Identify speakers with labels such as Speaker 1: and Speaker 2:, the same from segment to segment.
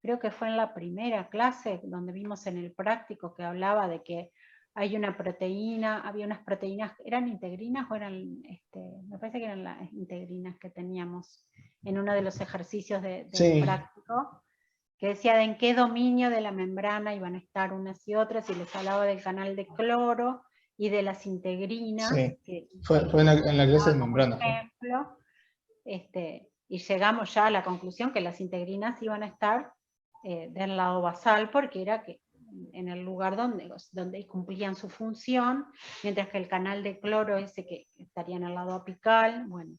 Speaker 1: creo que fue en la primera clase, donde vimos en el práctico que hablaba de que hay una proteína, había unas proteínas, ¿eran integrinas o eran, me parece que eran las integrinas que teníamos en uno de los ejercicios del práctico, que decía de en qué dominio de la membrana iban a estar unas y otras, y les hablaba del canal de cloro y de las integrinas.
Speaker 2: Sí, fue en la clase de membrana.
Speaker 1: Ejemplo, y llegamos ya a la conclusión que las integrinas iban a estar del lado basal, porque era que en el lugar donde cumplían su función, mientras que el canal de cloro ese que estaría en el lado apical, bueno,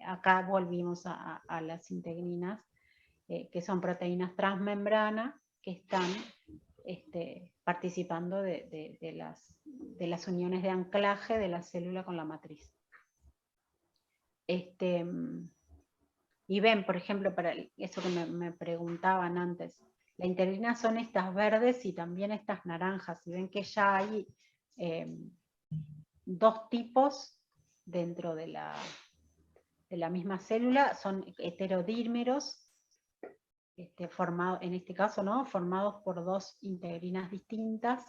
Speaker 1: acá volvimos a las integrinas, que son proteínas transmembranas que están participando de las uniones de anclaje de la célula con la matriz. Y ven, por ejemplo, para eso que me preguntaban antes, la integrina son estas verdes y también estas naranjas, y ven que ya hay dos tipos dentro de la misma célula, son heterodímeros, en este caso, ¿no? Formados por dos integrinas distintas,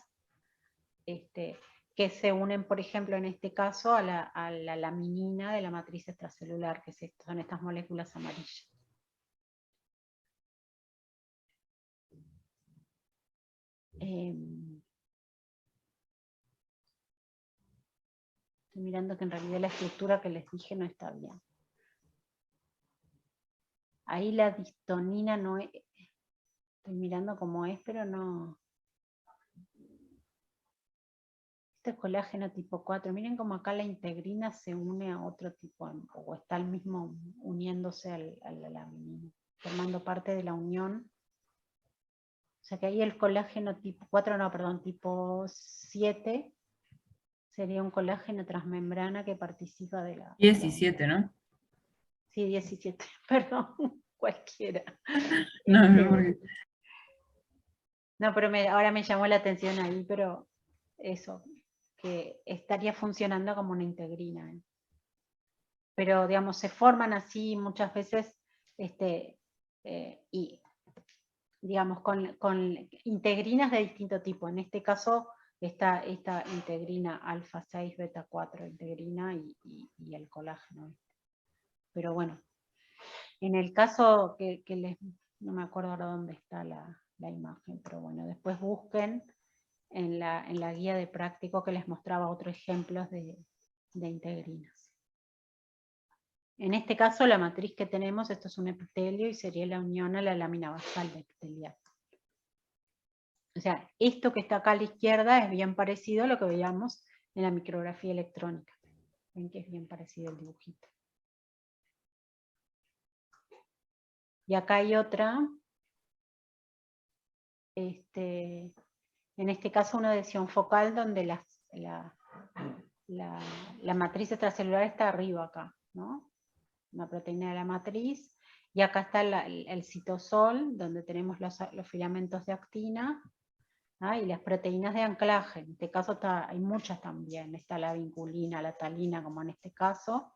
Speaker 1: que se unen, por ejemplo, en este caso, a la laminina de la matriz extracelular, que son estas moléculas amarillas. Estoy mirando que en realidad la estructura que les dije no está bien. Ahí la distonina no es, estoy mirando cómo es, pero no. Este es colágeno tipo 4. Miren cómo acá la integrina se une a otro tipo, o está el mismo uniéndose a la laminina, formando parte de la unión. O sea que ahí el colágeno tipo 4, no, perdón, tipo 7, sería un colágeno transmembrana que participa de la...
Speaker 3: 17, ¿no?
Speaker 1: Sí, 17, perdón, cualquiera. No, pero ahora me llamó la atención ahí, pero eso, que estaría funcionando como una integrina. Pero, digamos, se forman así muchas veces, y digamos, con integrinas de distinto tipo. En este caso, esta integrina alfa 6, beta 4, integrina y el colágeno. Pero bueno, en el caso que no me acuerdo ahora dónde está la imagen, pero bueno, después busquen en la guía de práctico que les mostraba otros ejemplos de integrinas. En este caso, la matriz que tenemos, esto es un epitelio y sería la unión a la lámina basal de epitelial. O sea, esto que está acá a la izquierda es bien parecido a lo que veíamos en la micrografía electrónica. Ven que es bien parecido el dibujito. Y acá hay otra. En este caso una adhesión focal donde la matriz extracelular está arriba acá, ¿no? Una proteína de la matriz. Y acá está el citosol, donde tenemos los filamentos de actina, ¿ah? Y las proteínas de anclaje. En este caso hay muchas también. Está la vinculina, la talina, como en este caso.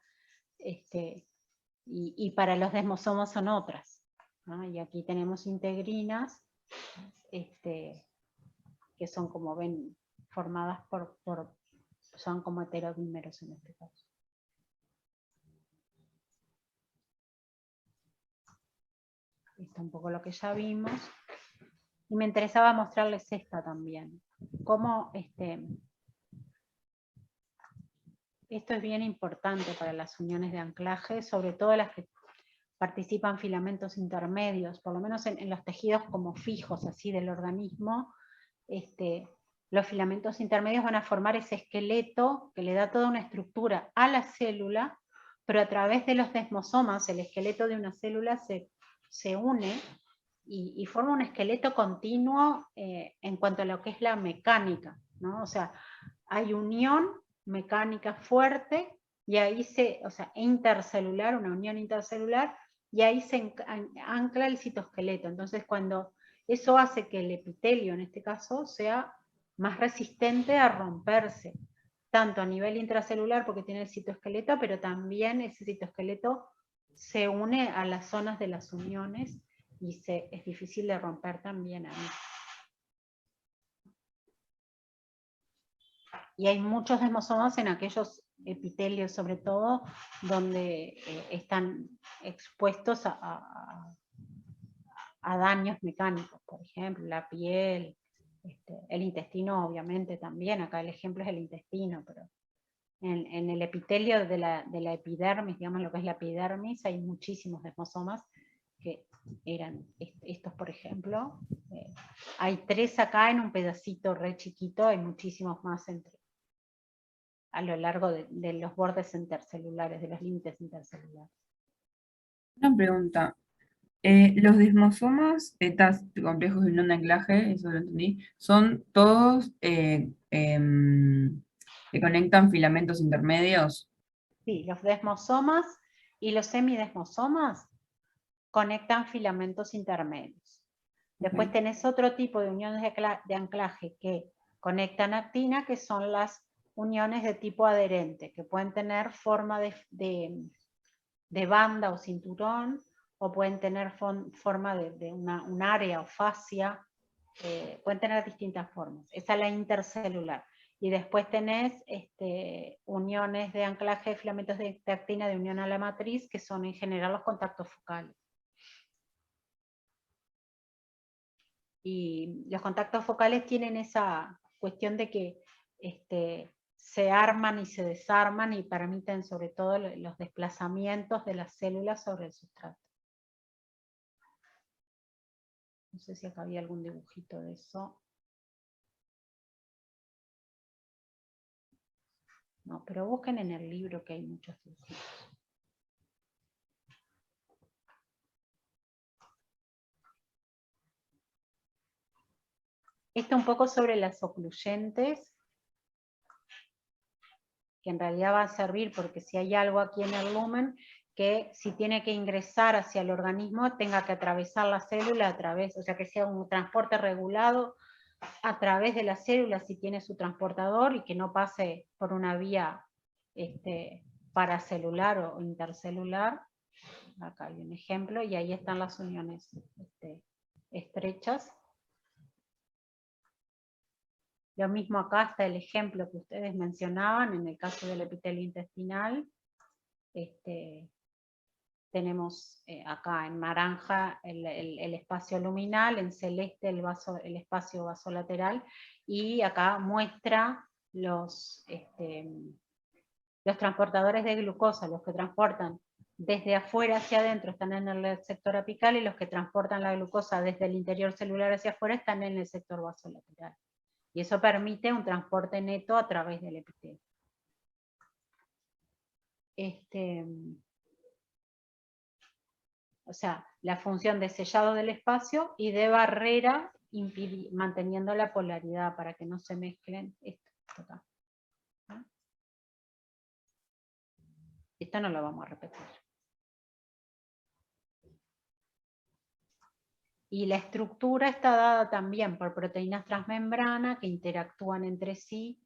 Speaker 1: Y para los desmosomos son otras, ¿no? Y aquí tenemos integrinas, que son, como ven, formadas son como heterodímeros en este caso. Esto es un poco lo que ya vimos. Y me interesaba mostrarles esta también. Cómo esto es bien importante para las uniones de anclaje, sobre todo las que participan filamentos intermedios, por lo menos en los tejidos como fijos así del organismo. Los filamentos intermedios van a formar ese esqueleto que le da toda una estructura a la célula, pero a través de los desmosomas el esqueleto de una célula se une y forma un esqueleto continuo en cuanto a lo que es la mecánica, ¿no? O sea, hay unión mecánica fuerte y ahí intercelular, una unión intercelular, y ahí se ancla el citoesqueleto. Entonces cuando eso hace que el epitelio, en este caso, sea más resistente a romperse, tanto a nivel intracelular porque tiene el citoesqueleto, pero también ese citoesqueleto se une a las zonas de las uniones y es difícil de romper también ahí. Y hay muchos desmosomas en aquellos epitelios, sobre todo, donde están expuestos a daños mecánicos, por ejemplo, la piel, el intestino obviamente también, acá el ejemplo es el intestino, pero en el epitelio de la epidermis, digamos lo que es la epidermis, hay muchísimos desmosomas que eran estos, por ejemplo. Hay 3 acá en un pedacito re chiquito, hay muchísimos más a lo largo de los bordes intercelulares, de los límites intercelulares.
Speaker 3: Una pregunta. Los desmosomas complejos de unión de anclaje, eso lo entendí, son todos que conectan filamentos intermedios.
Speaker 1: Sí, los desmosomas y los semidesmosomas conectan filamentos intermedios. Después
Speaker 3: Ok.
Speaker 1: tenés otro tipo de uniones de anclaje que conectan actina, que son las uniones de tipo adherente, que pueden tener forma de banda o cinturón, o pueden tener forma de un área o fascia, pueden tener distintas formas. Esa es la intercelular. Y después tenés uniones de anclaje de filamentos de actina de unión a la matriz, que son en general los contactos focales. Y los contactos focales tienen esa cuestión de que se arman y se desarman y permiten sobre todo los desplazamientos de las células sobre el sustrato. No sé si acá había algún dibujito de eso. No, pero busquen en el libro que hay muchos dibujitos. Esto un poco sobre las ocluyentes, que en realidad va a servir porque si hay algo aquí en el lumen, que si tiene que ingresar hacia el organismo, tenga que atravesar la célula a través, o sea que sea un transporte regulado a través de la célula si tiene su transportador y que no pase por una vía paracelular o intercelular. Acá hay un ejemplo y ahí están las uniones estrechas. Lo mismo acá está el ejemplo que ustedes mencionaban en el caso del epitelio intestinal. Tenemos acá en naranja el espacio luminal, en celeste el espacio vasolateral, y acá muestra los transportadores de glucosa, los que transportan desde afuera hacia adentro están en el sector apical, y los que transportan la glucosa desde el interior celular hacia afuera están en el sector vasolateral. Y eso permite un transporte neto a través del epitelio. O sea, la función de sellado del espacio y de barrera, manteniendo la polaridad para que no se mezclen esto acá. ¿Ah? Esto no lo vamos a repetir. Y la estructura está dada también por proteínas transmembrana que interactúan entre sí,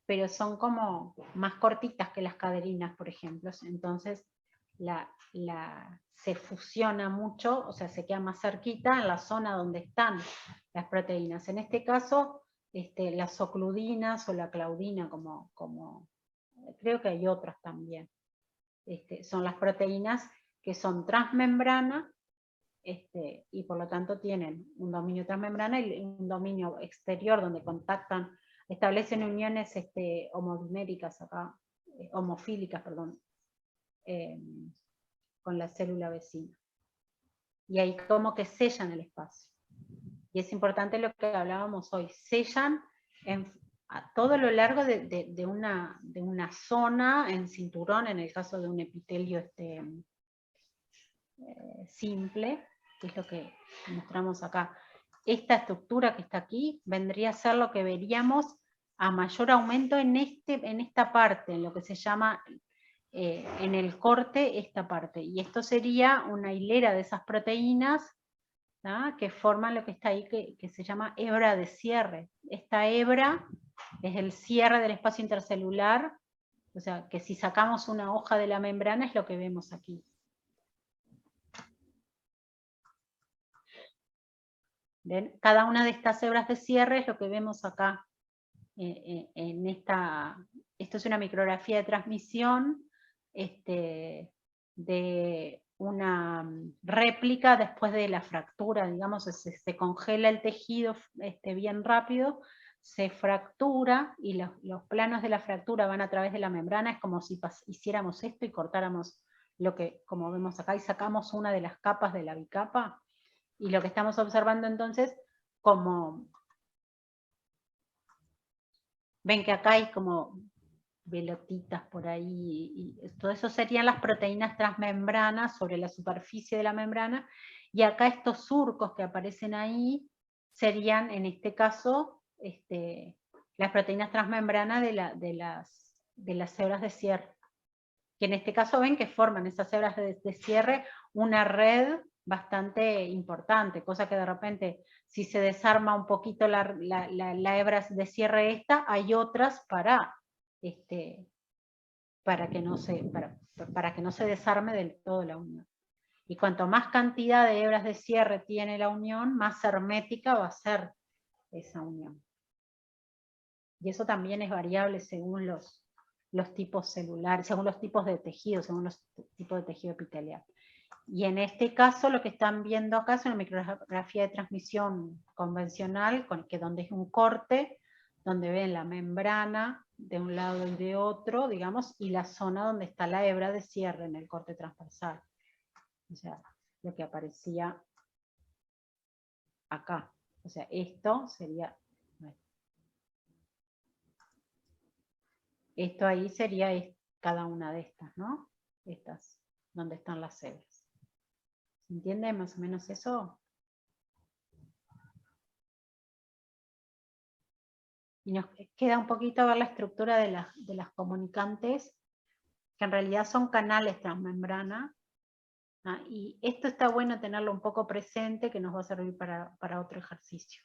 Speaker 1: pero son como más cortitas que las caderinas, por ejemplo. Entonces, se fusiona mucho, o sea, se queda más cerquita en la zona donde están las proteínas. En este caso, las ocludinas o la claudina, como creo que hay otras también, son las proteínas que son transmembrana, y por lo tanto tienen un dominio transmembrana y un dominio exterior donde contactan, establecen uniones homodiméricas acá, homofílicas, perdón, con la célula vecina. Y ahí como que sellan el espacio. Y es importante lo que hablábamos hoy, sellan a todo lo largo de una zona en cinturón, en el caso de un epitelio simple, que es lo que mostramos acá. Esta estructura que está aquí vendría a ser lo que veríamos a mayor aumento en esta parte, en lo que se llama en el corte esta parte. Y esto sería una hilera de esas proteínas, ¿tá?, que forman lo que está ahí, que se llama hebra de cierre. Esta hebra es el cierre del espacio intercelular, o sea, que si sacamos una hoja de la membrana es lo que vemos aquí. ¿Ven? Cada una de estas hebras de cierre es lo que vemos acá. Esto es una micrografía de transmisión de una réplica después de la fractura, digamos, se congela el tejido bien rápido, se fractura y los planos de la fractura van a través de la membrana, es como si hiciéramos esto y cortáramos lo que, como vemos acá, y sacamos una de las capas de la bicapa, y lo que estamos observando entonces, como ven que acá hay como velotitas por ahí, y todo eso serían las proteínas transmembranas sobre la superficie de la membrana, y acá estos surcos que aparecen ahí serían, en este caso, las proteínas transmembranas de las hebras de cierre, que en este caso ven que forman esas hebras de cierre una red bastante importante, cosa que de repente, si se desarma un poquito la hebra de cierre esta, hay otras para que no se desarme del todo la unión. Y cuanto más cantidad de hebras de cierre tiene la unión, más hermética va a ser esa unión. Y eso también es variable según los tipos celulares, según los tipos de tejido, según los tipos de tejido epitelial. Y en este caso lo que están viendo acá es una micrografía de transmisión convencional, donde es un corte, donde ven la membrana de un lado y de otro, digamos, y la zona donde está la hebra de cierre en el corte transversal. O sea, lo que aparecía acá. O sea, esto sería... Esto ahí sería cada una de estas, ¿no? Estas, donde están las hebras. ¿Se entiende más o menos eso? Y nos queda un poquito ver la estructura de las comunicantes, que en realidad son canales transmembrana. Y esto está bueno tenerlo un poco presente, que nos va a servir para otro ejercicio.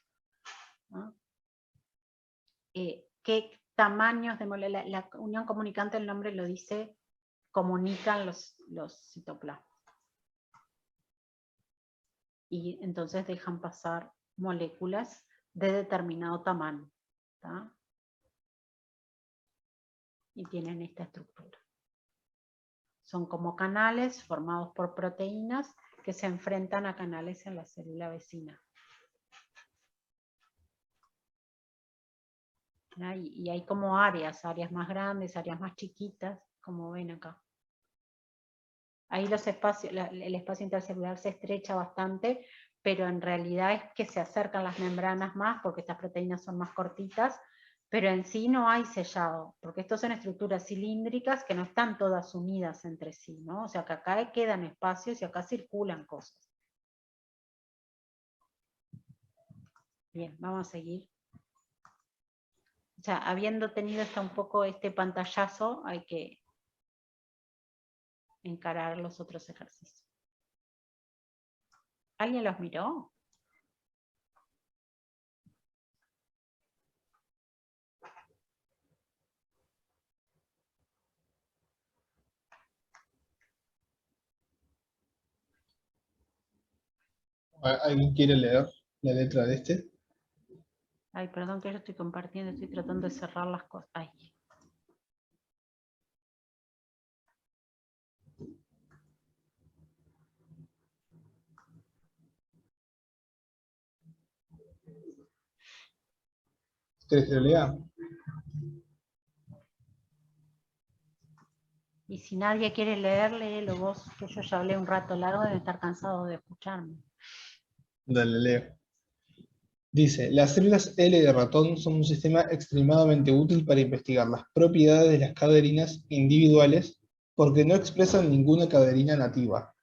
Speaker 1: ¿Qué tamaños de moléculas? La unión comunicante, el nombre lo dice, comunican los citoplasmas. Y entonces dejan pasar moléculas de determinado tamaño. ¿Tá? Y tienen esta estructura. Son como canales formados por proteínas que se enfrentan a canales en la célula vecina. Y hay como áreas más grandes, áreas más chiquitas, como ven acá. Ahí los espacios, el espacio intercelular se estrecha bastante, pero en realidad es que se acercan las membranas más, porque estas proteínas son más cortitas, pero en sí no hay sellado, porque estos son estructuras cilíndricas que no están todas unidas entre sí, ¿no? O sea que acá quedan espacios y acá circulan cosas. Bien, vamos a seguir. O sea, habiendo tenido un poco este pantallazo, hay que encarar los otros ejercicios. ¿Alguien los miró?
Speaker 2: ¿Alguien quiere leer la letra de este?
Speaker 1: Ay, perdón que yo estoy compartiendo, estoy tratando de cerrar las cosas. Ay.
Speaker 2: ¿Quieres que lo lea?
Speaker 1: Y si nadie quiere leer, léelo vos, que yo ya hablé un rato largo, deben estar cansados de escucharme.
Speaker 2: Dale, leo. Dice, las células L de ratón son un sistema extremadamente útil para investigar las propiedades de las caderinas individuales porque no expresan ninguna caderina nativa.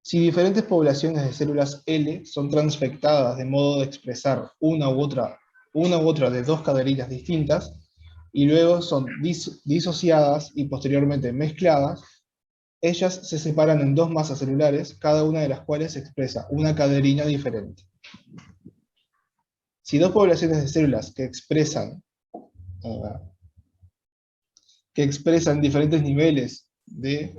Speaker 2: Si diferentes poblaciones de células L son transfectadas de modo de expresar una u otra de dos caderinas distintas, y luego son disociadas y posteriormente mezcladas, ellas se separan en dos masas celulares, cada una de las cuales expresa una caderina diferente. Si dos poblaciones de células que expresan diferentes niveles de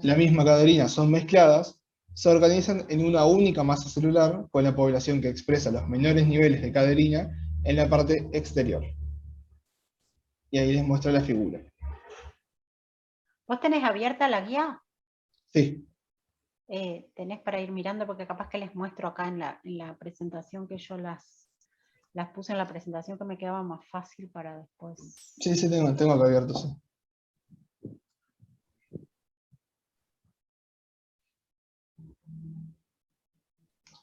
Speaker 2: la misma caderina son mezcladas, se organizan en una única masa celular con la población que expresa los menores niveles de caderina en la parte exterior. Y ahí les muestro la figura.
Speaker 1: ¿Vos tenés abierta la guía?
Speaker 2: Sí,
Speaker 1: Tenés para ir mirando, porque capaz que les muestro acá en la presentación que yo las puse en la presentación, que me quedaba más fácil para después.
Speaker 2: sí, tengo acá abierto, sí.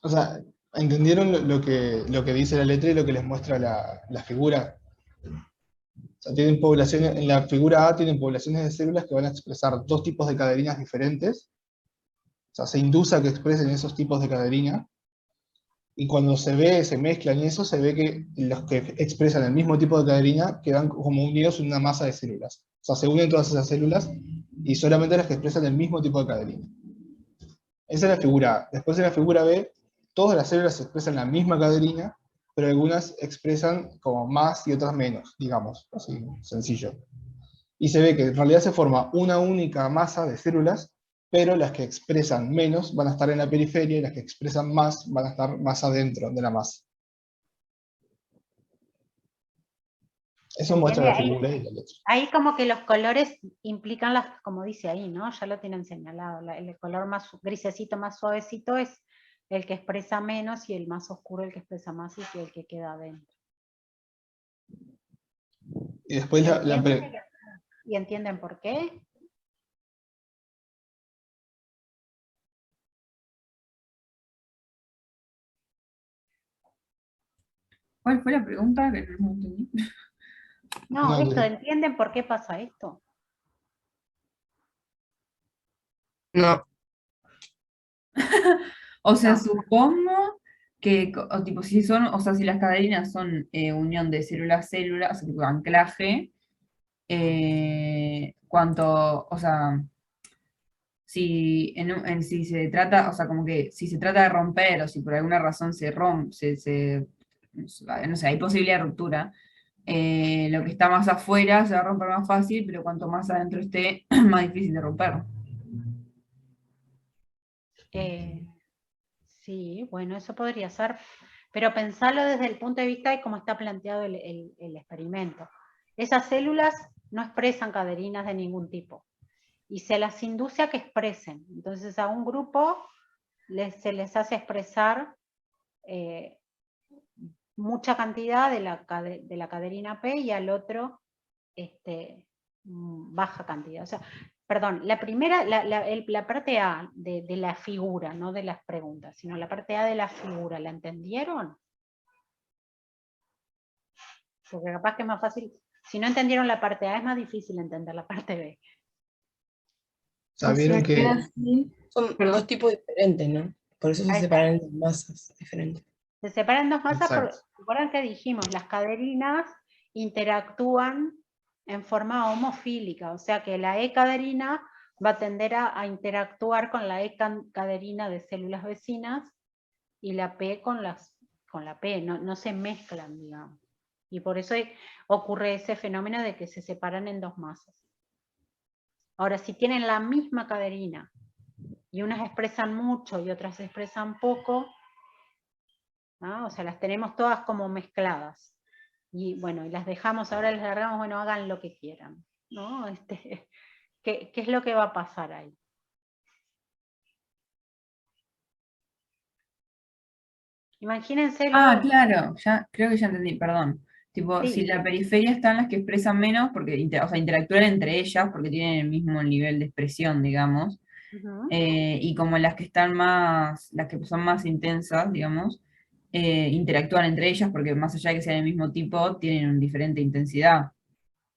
Speaker 2: O sea, ¿entendieron lo que dice la letra y lo que les muestra la figura? O sea, tienen poblaciones, en la figura A tienen poblaciones de células que van a expresar dos tipos de caderinas diferentes. O sea, se induce a que expresen esos tipos de caderina. Y cuando se mezclan y eso, se ve que los que expresan el mismo tipo de caderina quedan como unidos en una masa de células. O sea, se unen todas esas células y solamente las que expresan el mismo tipo de caderina. Esa es la figura A. Después en la figura B, todas las células expresan la misma caderina, pero algunas expresan como más y otras menos, digamos, así, sencillo. Y se ve que en realidad se forma una única masa de células, pero las que expresan menos van a estar en la periferia y las que expresan más van a estar más adentro de la masa. Eso muestra
Speaker 1: ¿Entiende?
Speaker 2: la figura y la letra.
Speaker 1: Ahí como que los colores implican las, como dice ahí, ¿no? Ya lo tienen señalado. El color más grisecito, más suavecito es el que expresa menos, y el más oscuro el que expresa más, y el que queda adentro.
Speaker 2: Y después
Speaker 1: ¿Y entienden por qué?
Speaker 3: ¿Cuál fue la pregunta? Que no entendí.
Speaker 1: No, esto,
Speaker 2: de-
Speaker 1: ¿entienden por qué pasa esto?
Speaker 4: No,
Speaker 3: O sea,
Speaker 1: No.
Speaker 3: supongo que, o tipo, si son, o sea, si las cadeninas son unión de célula a célula, o sea, tipo anclaje, cuanto, o sea, si, si se trata, o sea, como que si se trata de romper, o si por alguna razón se rompe, no sé, hay posibilidad de ruptura, lo que está más afuera se va a romper más fácil, pero cuanto más adentro esté, más difícil de romper.
Speaker 1: Sí, bueno, eso podría ser, pero pensarlo desde el punto de vista de cómo está planteado el experimento. Esas células no expresan caderinas de ningún tipo, y se las induce a que expresen. Entonces a un grupo se les hace expresar mucha cantidad de la caderina P, y al otro baja cantidad. O sea, perdón, la primera, la parte A de la figura, no de las preguntas, sino la parte A de la figura, ¿la entendieron? Porque capaz que es más fácil, si no entendieron la parte A, es más difícil entender la parte B.
Speaker 2: O sea, vieron que
Speaker 3: así.
Speaker 4: son
Speaker 3: Perdón.
Speaker 4: dos tipos diferentes, ¿no? Por eso se
Speaker 1: Ahí está.
Speaker 4: separan en dos masas diferentes.
Speaker 1: Se separan dos masas,
Speaker 2: Exacto.
Speaker 1: recuerdan que dijimos, las caderinas interactúan en forma homofílica, o sea que la E-caderina va a tender a interactuar con la E-caderina de células vecinas, y la P con la P, no se mezclan, digamos. Y por eso ocurre ese fenómeno de que se separan en dos masas. Ahora, si tienen la misma caderina, y unas expresan mucho y otras expresan poco, ¿no? O sea, las tenemos todas como mezcladas. Y bueno, y las dejamos, ahora les largamos, bueno, hagan lo que quieran, ¿no? ¿Qué es lo que va a pasar ahí? Imagínenselo.
Speaker 3: Ah, claro, ya, creo que ya entendí, perdón. Tipo, si
Speaker 1: Sí.
Speaker 3: la periferia están las que expresan menos, porque, o sea, interactúan entre ellas, porque tienen el mismo nivel de expresión, digamos,
Speaker 1: Ujú.
Speaker 3: y como las que están más, las que son más intensas, digamos, interactúan entre ellas, porque más allá de que sean del mismo tipo, tienen una diferente intensidad.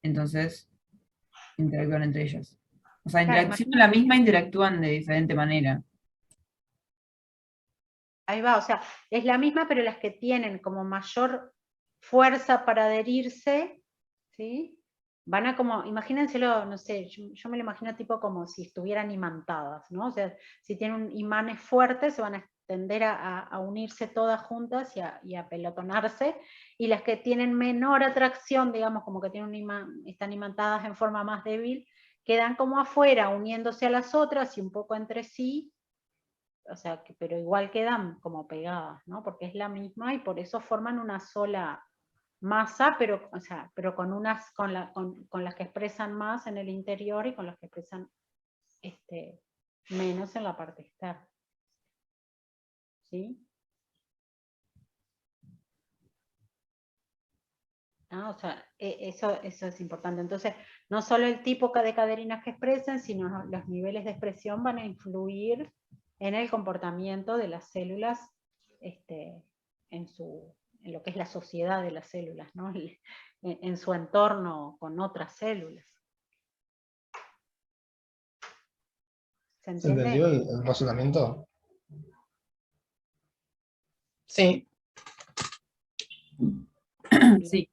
Speaker 3: Entonces, interactúan entre ellas. O sea,
Speaker 1: Claro,
Speaker 3: siendo la misma, interactúan de diferente manera.
Speaker 1: ahí va, o sea, es la misma, pero las que tienen como mayor fuerza para adherirse, ¿sí? Van a como, imagínenselo, no sé, yo me lo imagino tipo como si estuvieran imantadas, ¿no? O sea, si tienen imanes fuertes, se van a tender a unirse todas juntas y a pelotonarse, y las que tienen menor atracción, digamos, como que tienen un imán, están imantadas en forma más débil, quedan como afuera, uniéndose a las otras y un poco entre sí, o sea, pero igual quedan como pegadas, ¿no? Porque es la misma y por eso forman una sola masa, pero, o sea, pero con las que expresan más en el interior y con las que expresan menos en la parte externa. ¿Sí? ¿No? O sea, eso es importante. Entonces, no solo el tipo de caderinas que expresan, sino los niveles de expresión van a influir en el comportamiento de las células en lo que es la sociedad de las células, ¿no? En su entorno con otras células. ¿Se
Speaker 2: ¿Se
Speaker 1: entiende?
Speaker 2: entendió el razonamiento?
Speaker 4: Sí.
Speaker 3: Sí.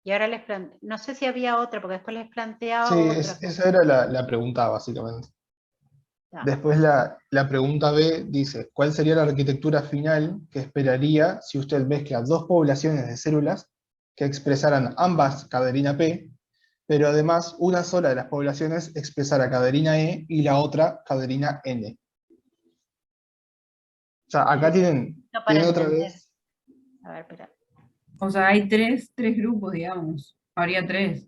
Speaker 1: Y ahora les planteo, no sé si había otra, porque después les planteaba
Speaker 2: Sí,
Speaker 1: otra.
Speaker 2: esa era la pregunta, básicamente.
Speaker 1: Ah,
Speaker 2: Después la pregunta B dice, ¿cuál sería la arquitectura final que esperaría si usted mezcla dos poblaciones de células que expresaran ambas caderina P, pero además una sola de las poblaciones expresara caderina E y la otra caderina N? O sea, acá tienen
Speaker 1: para
Speaker 2: otra
Speaker 1: entender.
Speaker 2: vez,
Speaker 1: A ver, espera.
Speaker 3: O sea, hay tres grupos, digamos. Habría tres.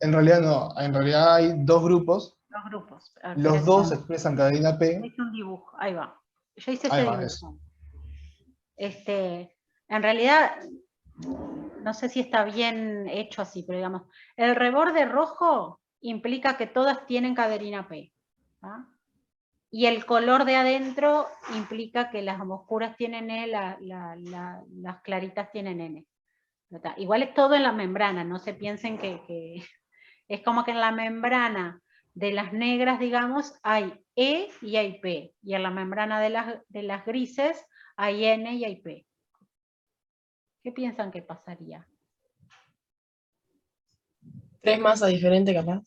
Speaker 2: en realidad no, en realidad hay dos grupos,
Speaker 1: Dos grupos. A ver,
Speaker 2: los
Speaker 1: espera
Speaker 2: dos
Speaker 1: que
Speaker 2: expresan caderina
Speaker 1: yo
Speaker 2: P,
Speaker 1: hice un dibujo. Ahí va. Yo hice
Speaker 2: ahí
Speaker 1: ese
Speaker 2: va, eso.
Speaker 1: dibujo. En realidad, no sé si está bien hecho así, pero digamos, el reborde rojo implica que todas tienen caderina P. ¿Ah? Y el color de adentro implica que las oscuras tienen E, las claritas tienen N. Igual es todo en la membrana, no se piensen que es como que en la membrana de las negras, digamos, hay E y hay P, y en la membrana de las grises hay N y hay P. ¿Qué piensan que pasaría?
Speaker 4: Tres masas diferentes, capaz.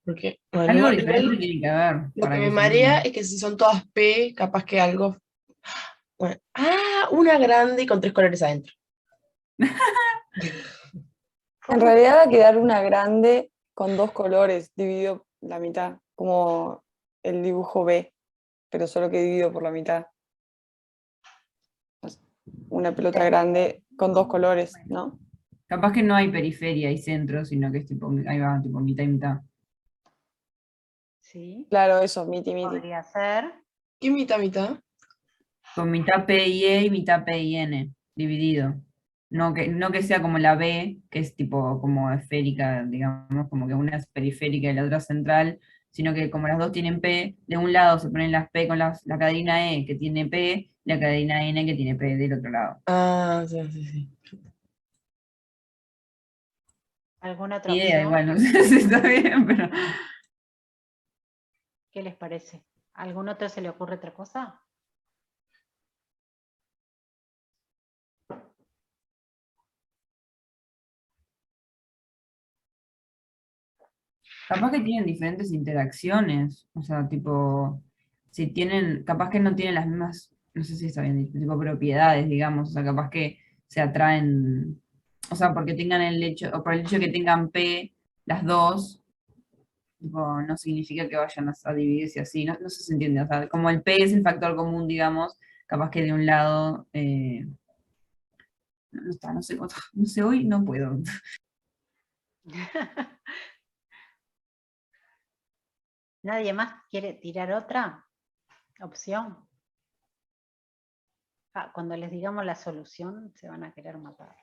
Speaker 4: Porque, bueno,
Speaker 3: Algo
Speaker 4: igual
Speaker 3: diferente tiene que haber.
Speaker 4: lo
Speaker 3: Para
Speaker 4: que me
Speaker 3: que se
Speaker 4: marea
Speaker 3: entienda.
Speaker 4: es que si son todas P, capaz que algo. Bueno, una grande y con tres colores adentro.
Speaker 5: En realidad va a quedar una grande con dos colores, dividido la mitad, como el dibujo B, pero solo que dividido por la mitad. Una pelota grande con dos colores, ¿no?
Speaker 3: Capaz que no hay periferia y centro, sino que es tipo, ahí va, tipo mitad y mitad.
Speaker 1: Sí,
Speaker 5: Claro, eso, miti.
Speaker 1: podría ser.
Speaker 4: ¿Qué mitad?
Speaker 3: Con mitad P y E y mitad P y N, dividido. No que sea como la B, que es tipo como esférica, digamos, como que una es periférica y la otra central, sino que como las dos tienen P, de un lado se ponen las P con la cadena E que tiene P, y la cadena N que tiene P del otro lado.
Speaker 4: Ah, sí.
Speaker 1: ¿Alguna otra
Speaker 3: Ni idea,
Speaker 1: opción?
Speaker 3: igual, no sé si está bien, pero...
Speaker 1: ¿Qué les parece? ¿Algún otro se le ocurre otra cosa?
Speaker 3: Capaz que tienen diferentes interacciones, o sea, tipo, si tienen, capaz que no tienen las mismas, no sé si está bien dicho, tipo propiedades, digamos, o sea, capaz que se atraen, o sea, porque tengan el hecho, o por el hecho de que tengan P, las dos, tipo, no significa que vayan a dividirse así, no sé si se entiende, o sea, como el P es el factor común, digamos, capaz que de un lado, no está, no sé, no sé, hoy no puedo.
Speaker 1: ¿Nadie más quiere tirar otra opción? Cuando les digamos la solución, se van a querer matar.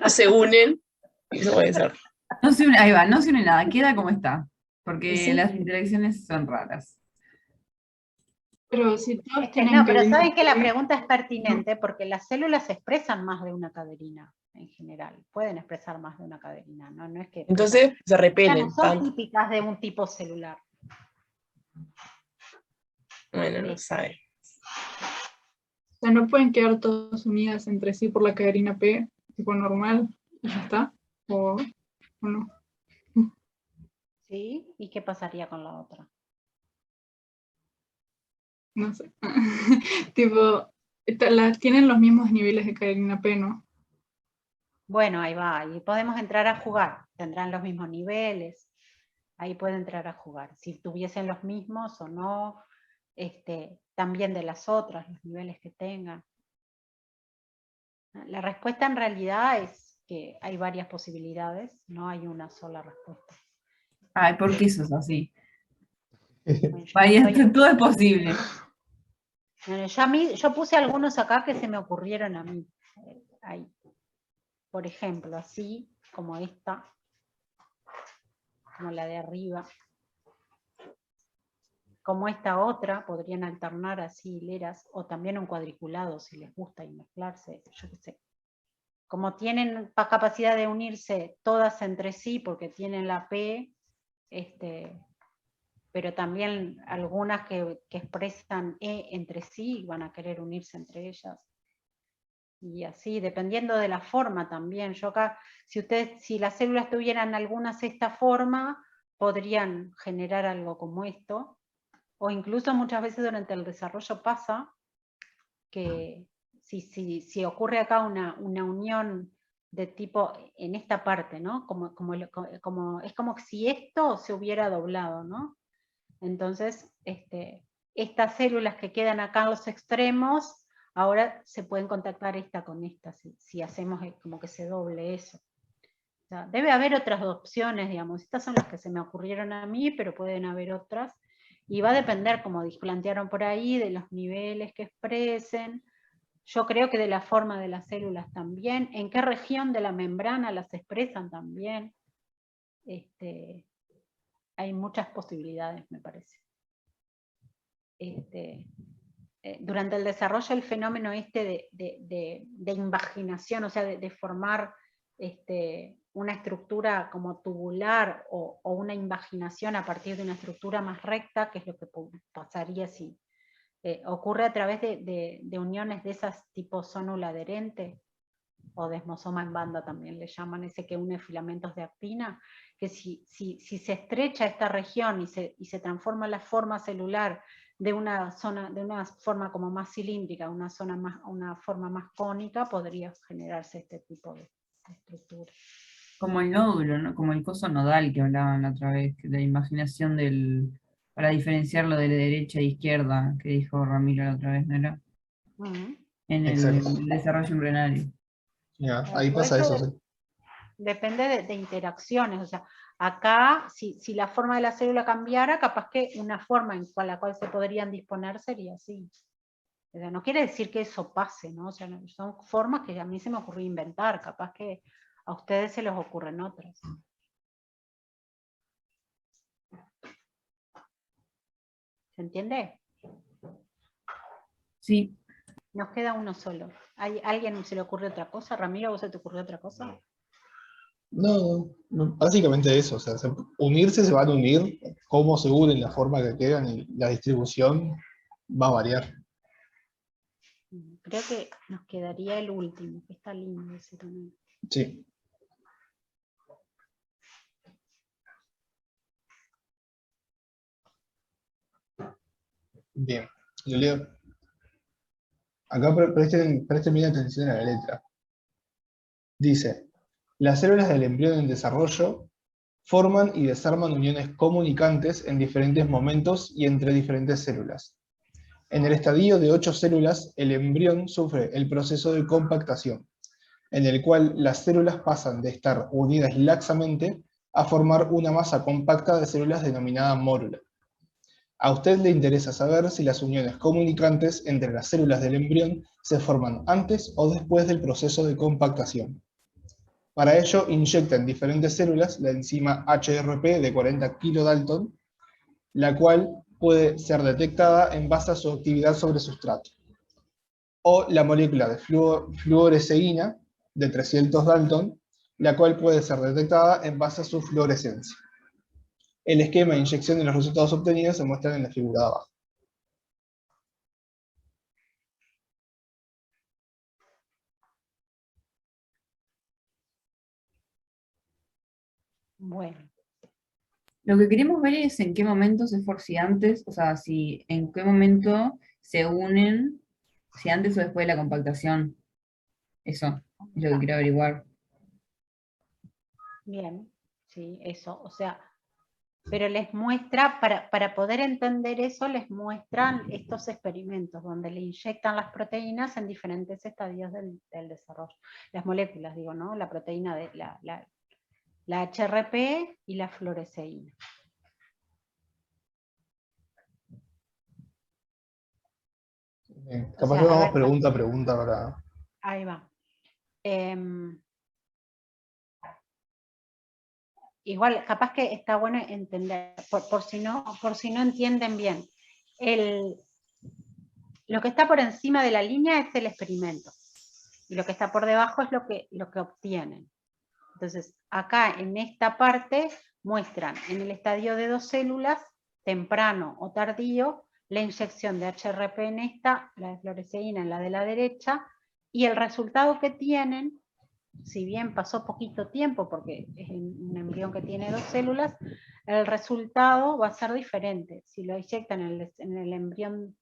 Speaker 4: O se unen. Eso puede ser.
Speaker 3: No se une, ahí va, no se une nada, queda como está, porque
Speaker 4: Sí.
Speaker 3: las interacciones son raras.
Speaker 6: Pero si todos
Speaker 1: No,
Speaker 6: tienen
Speaker 1: pero
Speaker 6: cadena
Speaker 1: saben que la
Speaker 6: P,
Speaker 1: pregunta es pertinente porque las células expresan más de una caderina en general. Pueden expresar más de una caderina, ¿no? No es que
Speaker 4: Entonces se
Speaker 1: ya no
Speaker 4: repelen
Speaker 1: son
Speaker 4: tanto.
Speaker 1: típicas de un tipo celular.
Speaker 4: Bueno, no sabe.
Speaker 6: o sea, no pueden quedar todas unidas entre sí por la caderina P, tipo normal, y ya está. O no.
Speaker 1: ¿Sí? ¿Y qué pasaría con la otra?
Speaker 6: No sé. Tipo, tienen los mismos niveles de caderina P, ¿no?
Speaker 1: Bueno, ahí va, y podemos entrar a jugar. Tendrán los mismos niveles. Ahí puede entrar a jugar, si tuviesen los mismos o no, también de las otras, los niveles que tengan. La respuesta en realidad es que hay varias posibilidades, no hay una sola respuesta.
Speaker 3: Ay, ¿por qué sos así?
Speaker 1: Bueno,
Speaker 3: Vaya, todo es posible.
Speaker 1: Bueno, yo puse algunos acá que se me ocurrieron a mí. Ahí. Por ejemplo, así como esta, como la de arriba. Como esta otra, podrían alternar así hileras, o también un cuadriculado si les gusta y mezclarse, yo qué sé. Como tienen capacidad de unirse todas entre sí, porque tienen la P, pero también algunas que expresan E entre sí, van a querer unirse entre ellas. Y así, dependiendo de la forma también. Yo acá, si las células tuvieran algunas esta forma, podrían generar algo como esto. O incluso muchas veces durante el desarrollo pasa que si ocurre acá una unión de tipo, en esta parte, ¿no? Es como si esto se hubiera doblado, ¿no? Entonces, estas células que quedan acá en los extremos, ahora se pueden contactar esta con esta, si hacemos como que se doble eso. O sea, debe haber otras opciones, digamos. Estas son las que se me ocurrieron a mí, pero pueden haber otras. Y va a depender, como plantearon por ahí, de los niveles que expresen. Yo creo que de la forma de las células también. En qué región de la membrana las expresan también. Hay muchas posibilidades, me parece. Durante el desarrollo el fenómeno de invaginación, o sea, de formar una estructura como tubular o una invaginación a partir de una estructura más recta, que es lo que pasaría si ocurre a través de uniones de esas tipo zónula adherente, o desmosoma en banda también le llaman, ese que une filamentos de actina, que si se estrecha esta región y se transforma la forma celular de una forma como más cilíndrica, una forma más cónica, podría generarse este tipo de estructura.
Speaker 3: Como el nódulo, ¿no? Como el coso nodal que hablaban la otra vez, de la imaginación para diferenciarlo de la derecha e izquierda, que dijo Ramiro la otra vez, ¿no era? En
Speaker 2: Exacto.
Speaker 3: el desarrollo embrionario.
Speaker 2: Ya, ahí pasa eso, sí.
Speaker 1: Depende de interacciones, o sea, acá, si la forma de la célula cambiara, capaz que una forma con la cual se podrían disponer sería así. O sea, no quiere decir que eso pase, ¿no? O sea, son formas que a mí se me ocurrió inventar, capaz que a ustedes se les ocurren otras. ¿Se entiende?
Speaker 3: Sí.
Speaker 1: Nos queda uno solo. ¿Alguien se le ocurre otra cosa? Ramiro, ¿vos se te ocurrió otra cosa?
Speaker 2: No, básicamente eso, o sea, unirse se van a unir, cómo se unen, la forma que quedan y la distribución va a variar.
Speaker 1: Creo que nos quedaría el último, que está lindo ese también.
Speaker 2: Sí. Bien, yo leo. Acá presten bien atención a la letra. Dice, las células del embrión en desarrollo forman y desarman uniones comunicantes en diferentes momentos y entre diferentes células. En el estadio de 8 células, el embrión sufre el proceso de compactación, en el cual las células pasan de estar unidas laxamente a formar una masa compacta de células denominada mórula. A usted le interesa saber si las uniones comunicantes entre las células del embrión se forman antes o después del proceso de compactación. Para ello, inyecta en diferentes células la enzima HRP de 40 kDa, la cual puede ser detectada en base a su actividad sobre sustrato. O la molécula de fluoresceína de 300 Dalton, la cual puede ser detectada en base a su fluorescencia. El esquema de inyección de los resultados obtenidos se muestra en la figura de abajo.
Speaker 1: Bueno.
Speaker 3: Lo que queremos ver es en qué momento si antes, o sea, en qué momento se unen, si antes o después de la compactación. Eso es lo que quiero averiguar.
Speaker 1: Bien, sí, eso. O sea, pero les muestra, para poder entender eso, les muestran estos experimentos donde le inyectan las proteínas en diferentes estadios del desarrollo. Las moléculas, digo, ¿no? La proteína de la HRP y la fluoresceína.
Speaker 2: Bien,
Speaker 1: O
Speaker 2: capaz
Speaker 1: sea,
Speaker 2: que
Speaker 1: a
Speaker 2: vamos
Speaker 1: ver,
Speaker 2: pregunta a pregunta para...
Speaker 1: ahí va. Igual, capaz que está bueno entender, por si no entienden bien. Lo que está por encima de la línea es el experimento. Y lo que está por debajo es lo que obtienen. Entonces, acá en esta parte muestran en el estadio de 2 células, temprano o tardío, la inyección de HRP en esta, la de fluoresceína en la de la derecha, y el resultado que tienen, si bien pasó poquito tiempo, porque es un embrión que tiene 2 células, el resultado va a ser diferente. Si lo inyectan en el embrión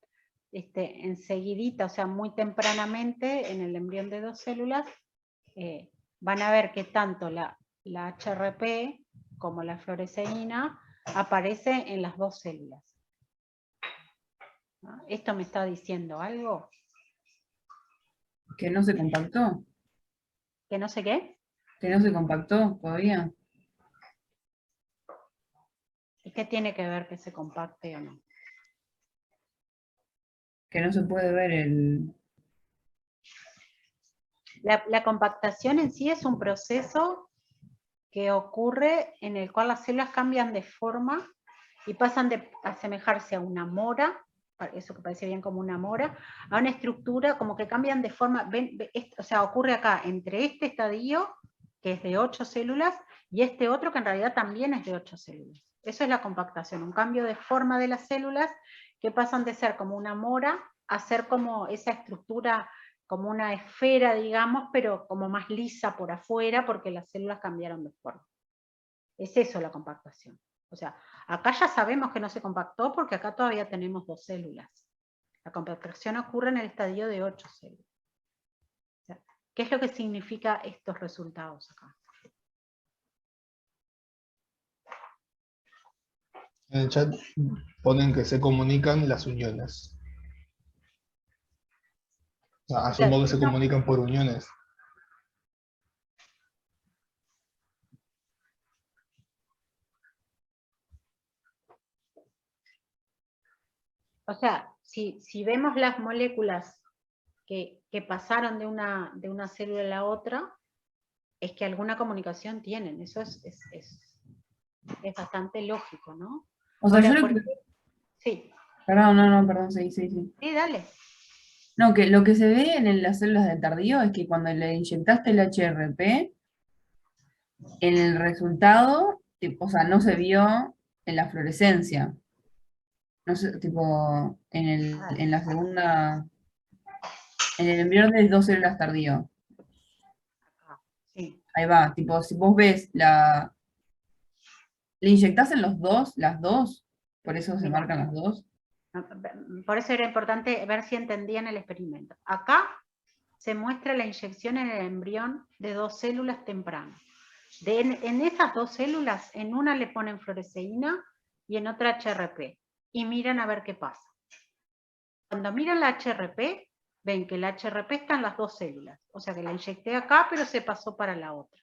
Speaker 1: enseguidita, o sea, muy tempranamente, en el embrión de 2 células, van a ver que tanto la HRP como la fluoresceína aparece en las 2 células. ¿No? ¿Esto me está diciendo algo?
Speaker 3: Que no se compactó.
Speaker 1: ¿Que no sé qué?
Speaker 3: Que no se compactó todavía.
Speaker 1: ¿Y qué tiene que ver que se compacte o no?
Speaker 3: Que no se puede ver el...
Speaker 1: La compactación en sí es un proceso que ocurre en el cual las células cambian de forma y pasan de asemejarse a una mora, eso que parece bien como una mora, a una estructura como que cambian de forma, o sea, ocurre acá entre este estadio, que es de 8 células, y este otro que en realidad también es de 8 células. Eso es la compactación, un cambio de forma de las células que pasan de ser como una mora a ser como esa estructura, como una esfera, digamos, pero como más lisa por afuera porque las células cambiaron de forma. Es eso la compactación. O sea, acá ya sabemos que no se compactó porque acá todavía tenemos 2 células. La compactación ocurre en el estadio de 8 células. O sea, ¿qué es lo que significa estos resultados acá?
Speaker 2: En el chat ponen que se comunican las uniones. O sea, asumo que se comunican por uniones.
Speaker 1: O sea, si vemos las moléculas que pasaron de una célula a la otra, es que alguna comunicación tienen. Eso es bastante lógico, ¿no?
Speaker 3: O sea,
Speaker 1: Ahora,
Speaker 3: yo lo
Speaker 1: por
Speaker 3: que...
Speaker 1: ejemplo, sí,
Speaker 3: Perdón, perdón, sí.
Speaker 1: sí, dale.
Speaker 3: No, que lo que se ve en las células de tardío es que cuando le inyectaste el HRP, en el resultado, o sea, no se vio en la fluorescencia. No sé, tipo, en la segunda, en el embrión de 2 células tardío.
Speaker 1: Sí.
Speaker 3: Ahí va, tipo, si vos ves ¿le inyectás en las dos? Por eso se
Speaker 1: Mira.
Speaker 3: marcan las dos.
Speaker 1: Por eso era importante ver si entendían el experimento. Acá se muestra la inyección en el embrión de 2 células temprano. En esas 2 células, en una le ponen fluoresceína y en otra HRP. Y miran a ver qué pasa. Cuando miran la HRP, ven que la HRP está en las 2 células. O sea que la inyecté acá, pero se pasó para la otra.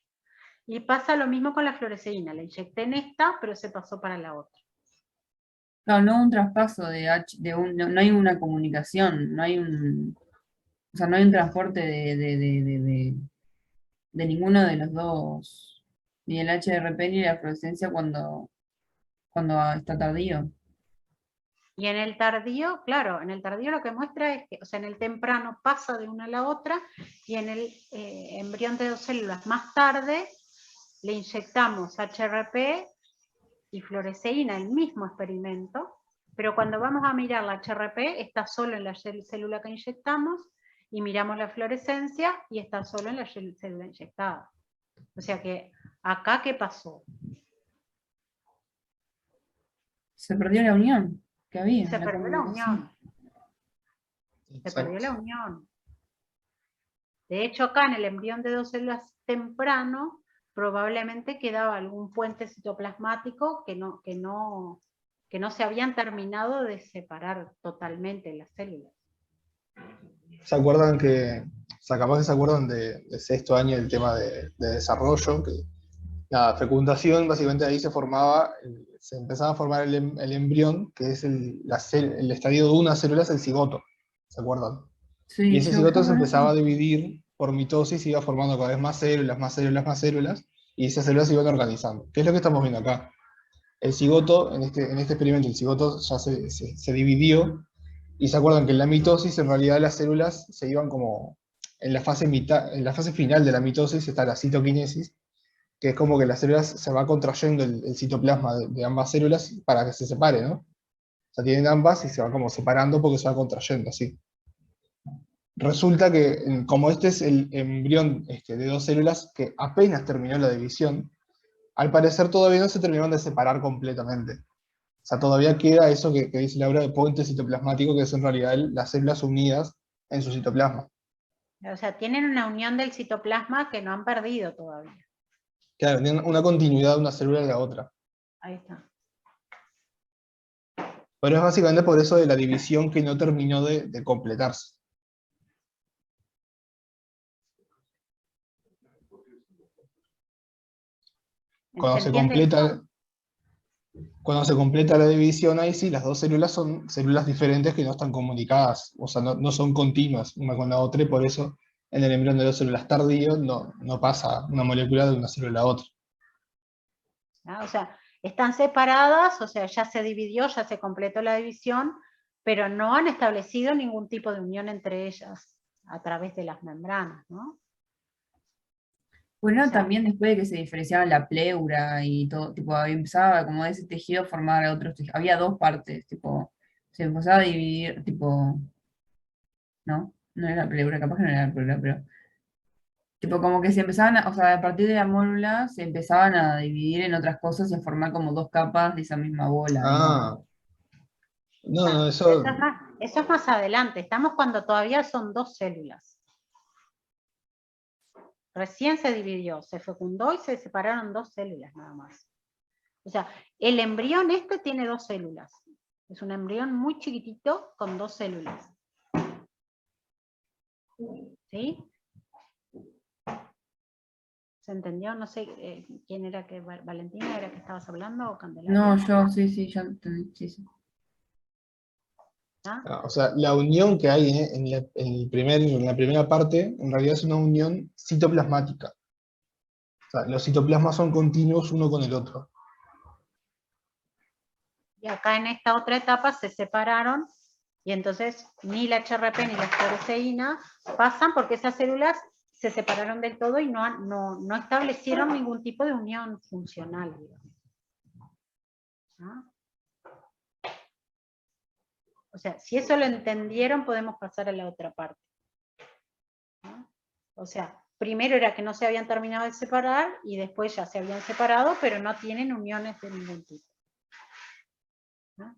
Speaker 1: Y pasa lo mismo con la fluoresceína. La inyecté en esta, pero se pasó para la otra.
Speaker 3: No, no un traspaso no hay una comunicación, no hay o sea, no hay un transporte de ninguno de los dos, ni el HRP ni la fluorescencia cuando está tardío.
Speaker 1: Y en el tardío, claro, en el tardío lo que muestra es que, o sea, en el temprano pasa de una a la otra, y en el embrión de 2 células más tarde le inyectamos HRP y fluoresceína, el mismo experimento, pero cuando vamos a mirar la HRP está solo en la célula que inyectamos, y miramos la fluorescencia y está solo en la célula inyectada. O sea que, ¿acá qué pasó?
Speaker 3: Se perdió la unión que había.
Speaker 1: Se perdió la
Speaker 3: comunicación.
Speaker 1: unión. Se perdió la unión. De hecho, acá en el embrión de 2 células temprano probablemente quedaba algún puente citoplasmático que no se habían terminado de separar totalmente las células.
Speaker 2: ¿Se acuerdan que, o sea, capaz que se acuerdan de sexto año el tema de desarrollo? Que, nada, fecundación, básicamente ahí se empezaba a formar el embrión, que es el estadio de una célula, es el cigoto, ¿se acuerdan? Y
Speaker 3: Sí,
Speaker 2: ese
Speaker 3: yo
Speaker 2: cigoto se
Speaker 3: como
Speaker 2: empezaba a
Speaker 3: eso.
Speaker 2: dividir por mitosis, iba formando cada vez más células, más células, más células, y esas células se iban organizando. ¿Qué es lo que estamos viendo acá? El cigoto, en este experimento, el cigoto ya se dividió, y se acuerdan que en la mitosis, en realidad las células se iban como, en la fase final de la mitosis está la citoquinesis, que es como que las células se va contrayendo el citoplasma de ambas células para que se separe, ¿no? O sea, tienen ambas y se van como separando porque se va contrayendo, así. Resulta que, como este es el embrión de dos células que apenas terminó la división, al parecer todavía no se terminaron de separar completamente. O sea, todavía queda eso que dice Laura de puente citoplasmático, que es en realidad las células unidas en su citoplasma.
Speaker 1: O sea, tienen una unión del citoplasma que no han perdido todavía.
Speaker 2: Claro, tienen una continuidad de una célula de la otra.
Speaker 1: Ahí está.
Speaker 2: Pero es básicamente por eso de la división que no terminó de completarse. Cuando
Speaker 1: ¿Se
Speaker 2: se
Speaker 1: entiende eso?
Speaker 2: completa, cuando se completa la división, ahí sí, las dos células son células diferentes que no están comunicadas, o sea, no son continuas una con la otra, y por eso en el embrión de dos células tardío no pasa una molécula de una célula a otra.
Speaker 1: ¿Ah? O sea, están separadas, o sea, ya se dividió, ya se completó la división, pero no han establecido ningún tipo de unión entre ellas a través de las membranas, ¿no?
Speaker 3: Bueno,
Speaker 1: O sea,
Speaker 3: también después de que se diferenciaba la pleura y todo, tipo, empezaba como ese tejido a formar otros tejidos. Había dos partes, tipo, se empezaba a dividir, tipo, no, no era la pleura, capaz que no era la pleura, pero, tipo, como que se empezaban, o sea, a partir de la mórula se empezaban a dividir en otras cosas y a formar como dos capas de esa misma bola, digamos.
Speaker 2: Ah, no,
Speaker 1: bueno,
Speaker 2: eso,
Speaker 1: eso es más adelante, estamos cuando todavía son dos células. Recién se dividió, se fecundó y se separaron dos células nada más. O sea, el embrión tiene dos células. Es un embrión muy chiquitito con dos células. ¿Sí? ¿Se entendió? No sé quién era que, Valentina era que estabas hablando o Candelaria.
Speaker 3: No, yo, sí, ya entendí, sí.
Speaker 1: ¿Ah?
Speaker 2: o sea, la unión que hay en la primera parte, en realidad es una unión citoplasmática. O sea, los citoplasmas son continuos uno con el otro.
Speaker 1: Y acá en esta otra etapa se separaron y entonces ni la HRP ni la fluoresceína pasan porque esas células se separaron del todo y no establecieron ningún tipo de unión funcional, digamos. ¿Ah? O sea, si eso lo entendieron, podemos pasar a la otra parte. ¿Ah? O sea, primero era que no se habían terminado de separar y después ya se habían separado, pero no tienen uniones de ningún tipo. ¿Ah?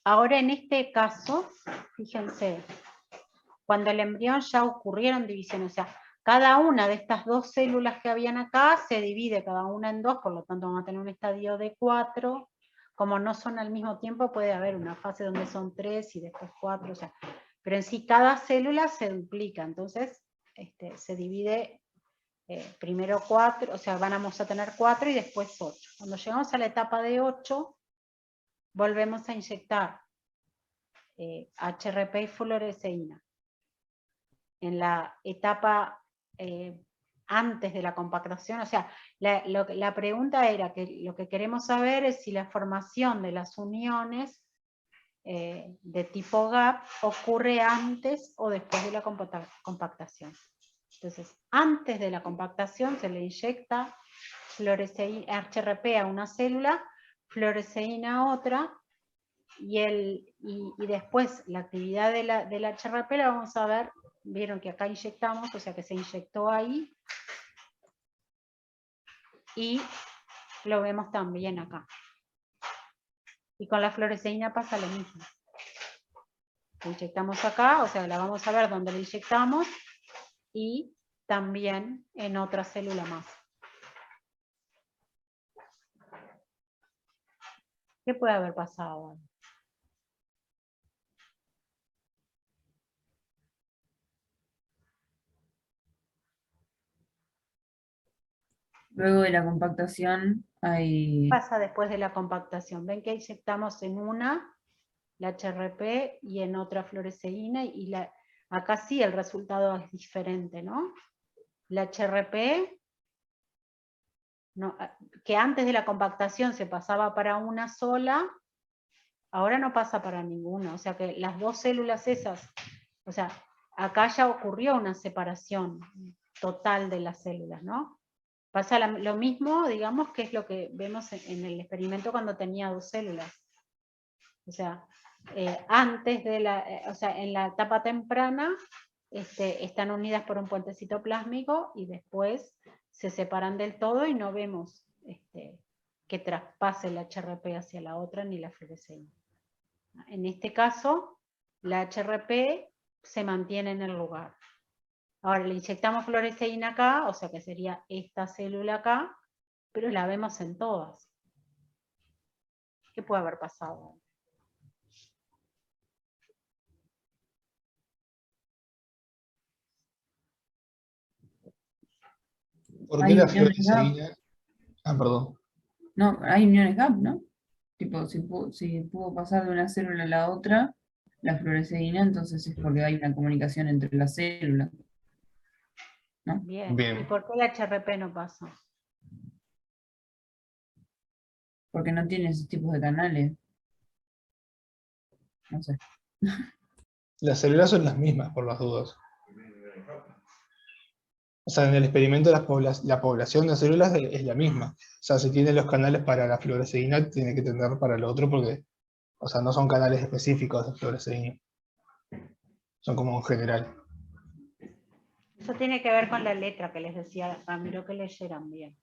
Speaker 1: Ahora en este caso, fíjense, cuando el embrión ya ocurrieron divisiones, o sea, cada una de estas dos células que habían acá se divide cada una en dos, por lo tanto vamos a tener un estadio de 4, como no son al mismo tiempo puede haber una fase donde son 3 y después 4, o sea, pero en sí cada célula se duplica, entonces se divide primero 4, o sea, vamos a tener 4 y después 8. Cuando llegamos a la etapa de 8, volvemos a inyectar HRP y fluoresceína. En la etapa antes de la compactación, o sea, la pregunta era que lo que queremos saber es si la formación de las uniones de tipo GAP ocurre antes o después de la compactación. Entonces, antes de la compactación se le inyecta HRP a una célula, fluoresceína a otra, y después la actividad de la HRP la vamos a ver. Vieron que acá inyectamos, o sea que se inyectó ahí, y lo vemos también acá. Y con la fluoresceína pasa lo mismo. La inyectamos acá, o sea, la vamos a ver donde la inyectamos, y también en otra célula más. ¿Qué puede haber pasado?
Speaker 3: Luego de la compactación hay...
Speaker 1: ¿Qué pasa después de la compactación? Ven que inyectamos en una la HRP y en otra fluoresceína, y acá sí el resultado es diferente, ¿no? La HRP, no, que antes de la compactación se pasaba para una sola, ahora no pasa para ninguna. O sea que las dos células esas, o sea, acá ya ocurrió una separación total de las células, ¿no? Pasa lo mismo, digamos, que es lo que vemos en el experimento cuando tenía dos células. O sea, antes de o sea, en la etapa temprana están unidas por un puente citoplásmico y después se separan del todo y no vemos que traspase la HRP hacia la otra ni la fluoresceína. En este caso, la HRP se mantiene en el lugar. Ahora le inyectamos fluoresceína acá, o sea que sería esta célula acá, pero la vemos en todas. ¿Qué puede haber pasado?
Speaker 2: ¿Por qué
Speaker 3: Hay
Speaker 2: la
Speaker 3: uniones gap.
Speaker 2: fluoresceína? Ah, perdón.
Speaker 3: No, hay uniones gap, ¿no? Tipo, si pudo pasar de una célula a la otra, la fluoresceína, entonces es porque hay una comunicación entre las células. ¿No?
Speaker 1: Bien.
Speaker 2: Bien.
Speaker 1: ¿Y por qué la HRP no pasa?
Speaker 3: Porque no tiene esos tipos de canales. No sé.
Speaker 2: Las células son las mismas, por las dudas. O sea, en el experimento la población de células es la misma. O sea, si tiene los canales para la fluoresceína, tiene que tener para el otro porque, o sea, no son canales específicos de fluoresceína. Son como en general.
Speaker 1: Eso tiene que ver con la letra que les decía Ramiro que leyeran bien.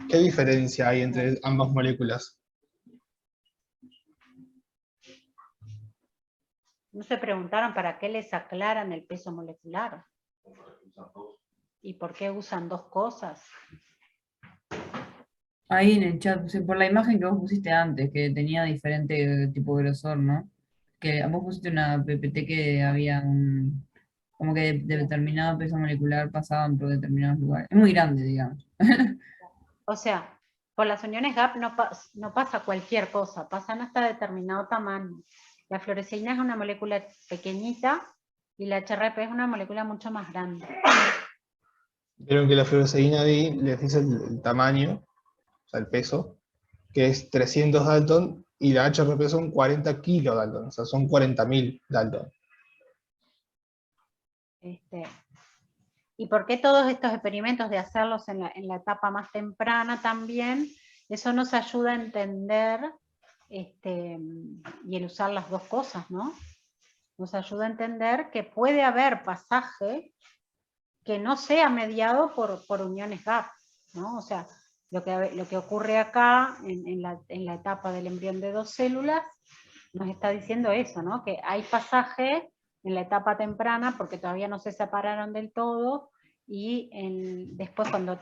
Speaker 2: ¿Qué diferencia hay entre ambas moléculas?
Speaker 1: ¿No se preguntaron para qué les aclaran el peso molecular? ¿Y por qué usan dos cosas?
Speaker 3: Ahí en el chat, por la imagen que vos pusiste antes, que tenía diferente tipo de grosor, ¿no? Que vos pusiste una PPT que había como que de determinado peso molecular pasaban por determinados lugares. Es muy grande, digamos.
Speaker 1: O sea, por las uniones GAP no pasa cualquier cosa, pasan hasta determinado tamaño. La fluoresceína es una molécula pequeñita y la HRP es una molécula mucho más grande.
Speaker 2: Vieron que la fluoresceína ahí les dice el tamaño, o sea, el peso, que es 300 Dalton, y la HRP son 40 kilos Dalton, o sea, son 40.000 Dalton.
Speaker 1: ¿Y por qué todos estos experimentos de hacerlos en la etapa más temprana también? Eso nos ayuda a entender, y el usar las dos cosas, ¿no? Nos ayuda a entender que puede haber pasaje que no sea mediado por uniones GAP, ¿no? O sea, lo que ocurre acá en la etapa del embrión de dos células nos está diciendo eso, ¿no? Que hay pasaje en la etapa temprana porque todavía no se separaron del todo, y después cuando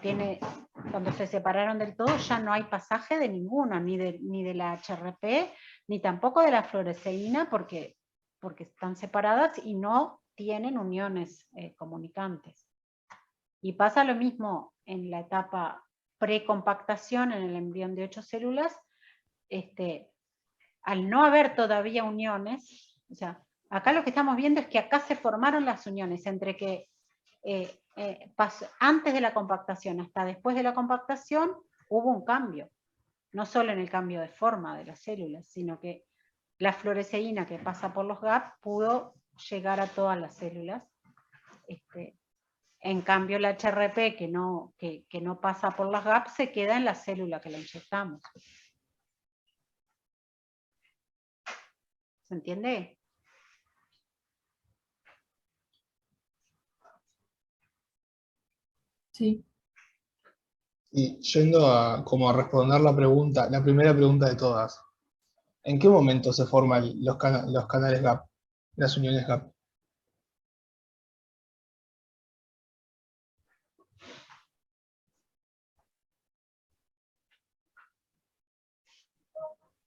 Speaker 1: se separaron del todo ya no hay pasaje de ninguna, ni de la HRP, ni tampoco de la fluoresceína, porque están separadas y no tienen uniones comunicantes. Y pasa lo mismo en la etapa precompactación, en el embrión de 8 células, al no haber todavía uniones, o sea, acá lo que estamos viendo es que acá se formaron las uniones entre que antes de la compactación hasta después de la compactación hubo un cambio, no solo en el cambio de forma de las células, sino que la fluoresceína que pasa por los GAP pudo llegar a todas las células. En cambio la HRP que no pasa por las GAP se queda en la célula que la inyectamos. ¿Se entiende?
Speaker 3: Sí.
Speaker 2: Y yendo a como a responder la primera pregunta de todas. ¿En qué momento se forman los canales GAP, las uniones GAP?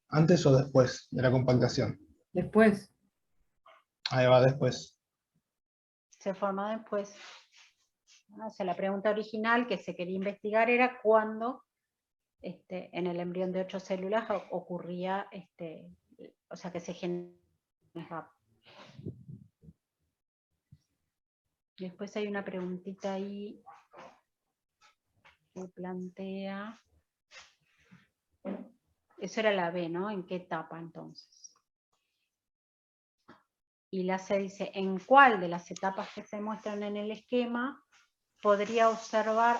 Speaker 2: ¿Antes o después de la compactación?
Speaker 3: Después,
Speaker 2: Ahí va, después.
Speaker 1: Se formó después. O sea, la pregunta original que se quería investigar era cuándo en el embrión de 8 células ocurría, o sea, que se generaba. Después hay una preguntita ahí que plantea. Eso era la B, ¿no? ¿En qué etapa entonces? Y la C dice, ¿en cuál de las etapas que se muestran en el esquema podría observar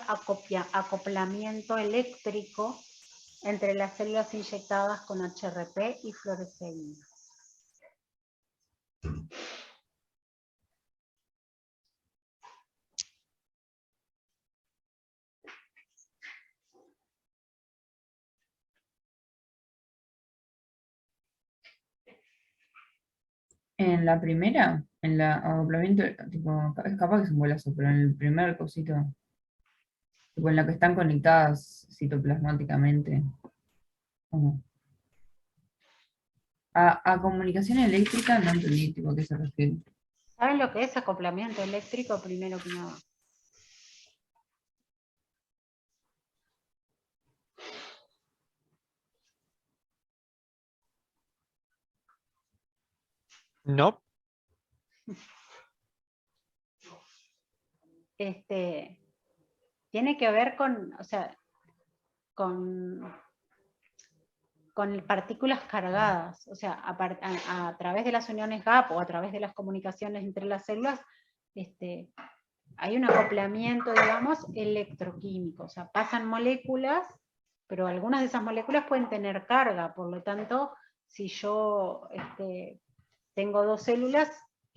Speaker 1: acoplamiento eléctrico entre las células inyectadas con HRP y fluoresceína?
Speaker 3: en la primera, en la acoplamiento, tipo, es capaz que es un bolazo, pero en el primer cosito, tipo, en la que están conectadas citoplasmáticamente. ¿Cómo? A comunicación eléctrica no entendí, tipo, a qué se refiere.
Speaker 1: ¿Saben lo que es acoplamiento eléctrico primero que nada?
Speaker 7: No,
Speaker 1: Tiene que ver con, o sea, con partículas cargadas, o sea, a través de las uniones gap o a través de las comunicaciones entre las células, hay un acoplamiento, digamos, electroquímico, o sea, pasan moléculas, pero algunas de esas moléculas pueden tener carga, por lo tanto, si yo tengo dos células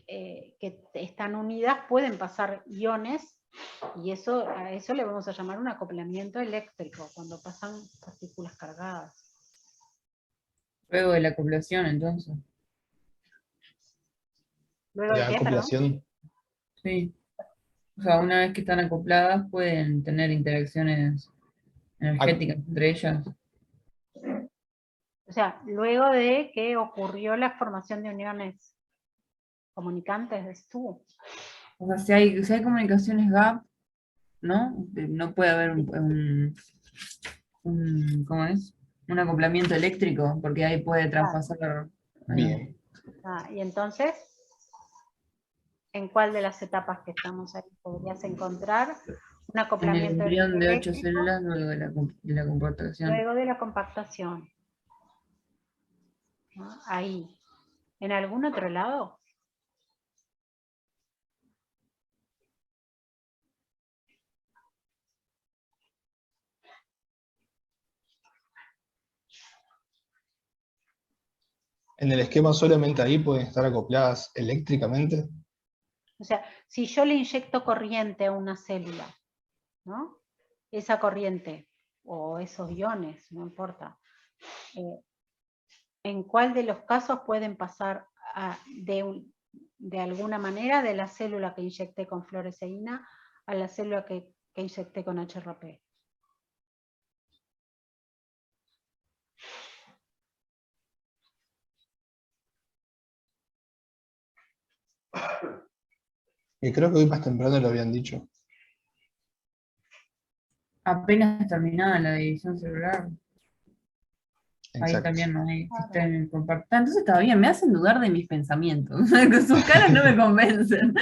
Speaker 1: que están unidas, pueden pasar iones, y a eso le vamos a llamar un acoplamiento eléctrico, cuando pasan partículas cargadas.
Speaker 3: Luego de la acoplación, entonces.
Speaker 1: Luego de
Speaker 2: La
Speaker 1: qué, perdón.
Speaker 2: acoplación.
Speaker 3: Sí. O sea, una vez que están acopladas, pueden tener interacciones energéticas entre ellas.
Speaker 1: O sea, luego de que ocurrió la formación de uniones comunicantes, estuvo.
Speaker 3: O sea, si hay comunicaciones gap, ¿no? No puede haber ¿cómo es? Un acoplamiento eléctrico, porque ahí puede traspasar.
Speaker 2: Bien.
Speaker 1: Y entonces, ¿en cuál de las etapas que estamos ahí podrías encontrar un
Speaker 3: En el
Speaker 1: acoplamiento
Speaker 3: embrión de 8
Speaker 1: eléctrico
Speaker 3: células luego de la compactación.
Speaker 1: luego de la compactación? ¿No? Ahí. ¿En algún otro lado?
Speaker 2: ¿En el esquema solamente ahí pueden estar acopladas eléctricamente?
Speaker 1: O sea, si yo le inyecto corriente a una célula, ¿no? Esa corriente, o esos iones, no importa, ¿en cuál de los casos pueden pasar de alguna manera de la célula que inyecté con fluoresceína a la célula que inyecté con HRP?
Speaker 2: Y creo que hoy más temprano lo habían dicho.
Speaker 3: Apenas terminada la división celular, ahí
Speaker 2: Exacto.
Speaker 3: también no hay sistema compactado. Entonces está bien, me hacen dudar de mis pensamientos. Con sus caras no me convencen.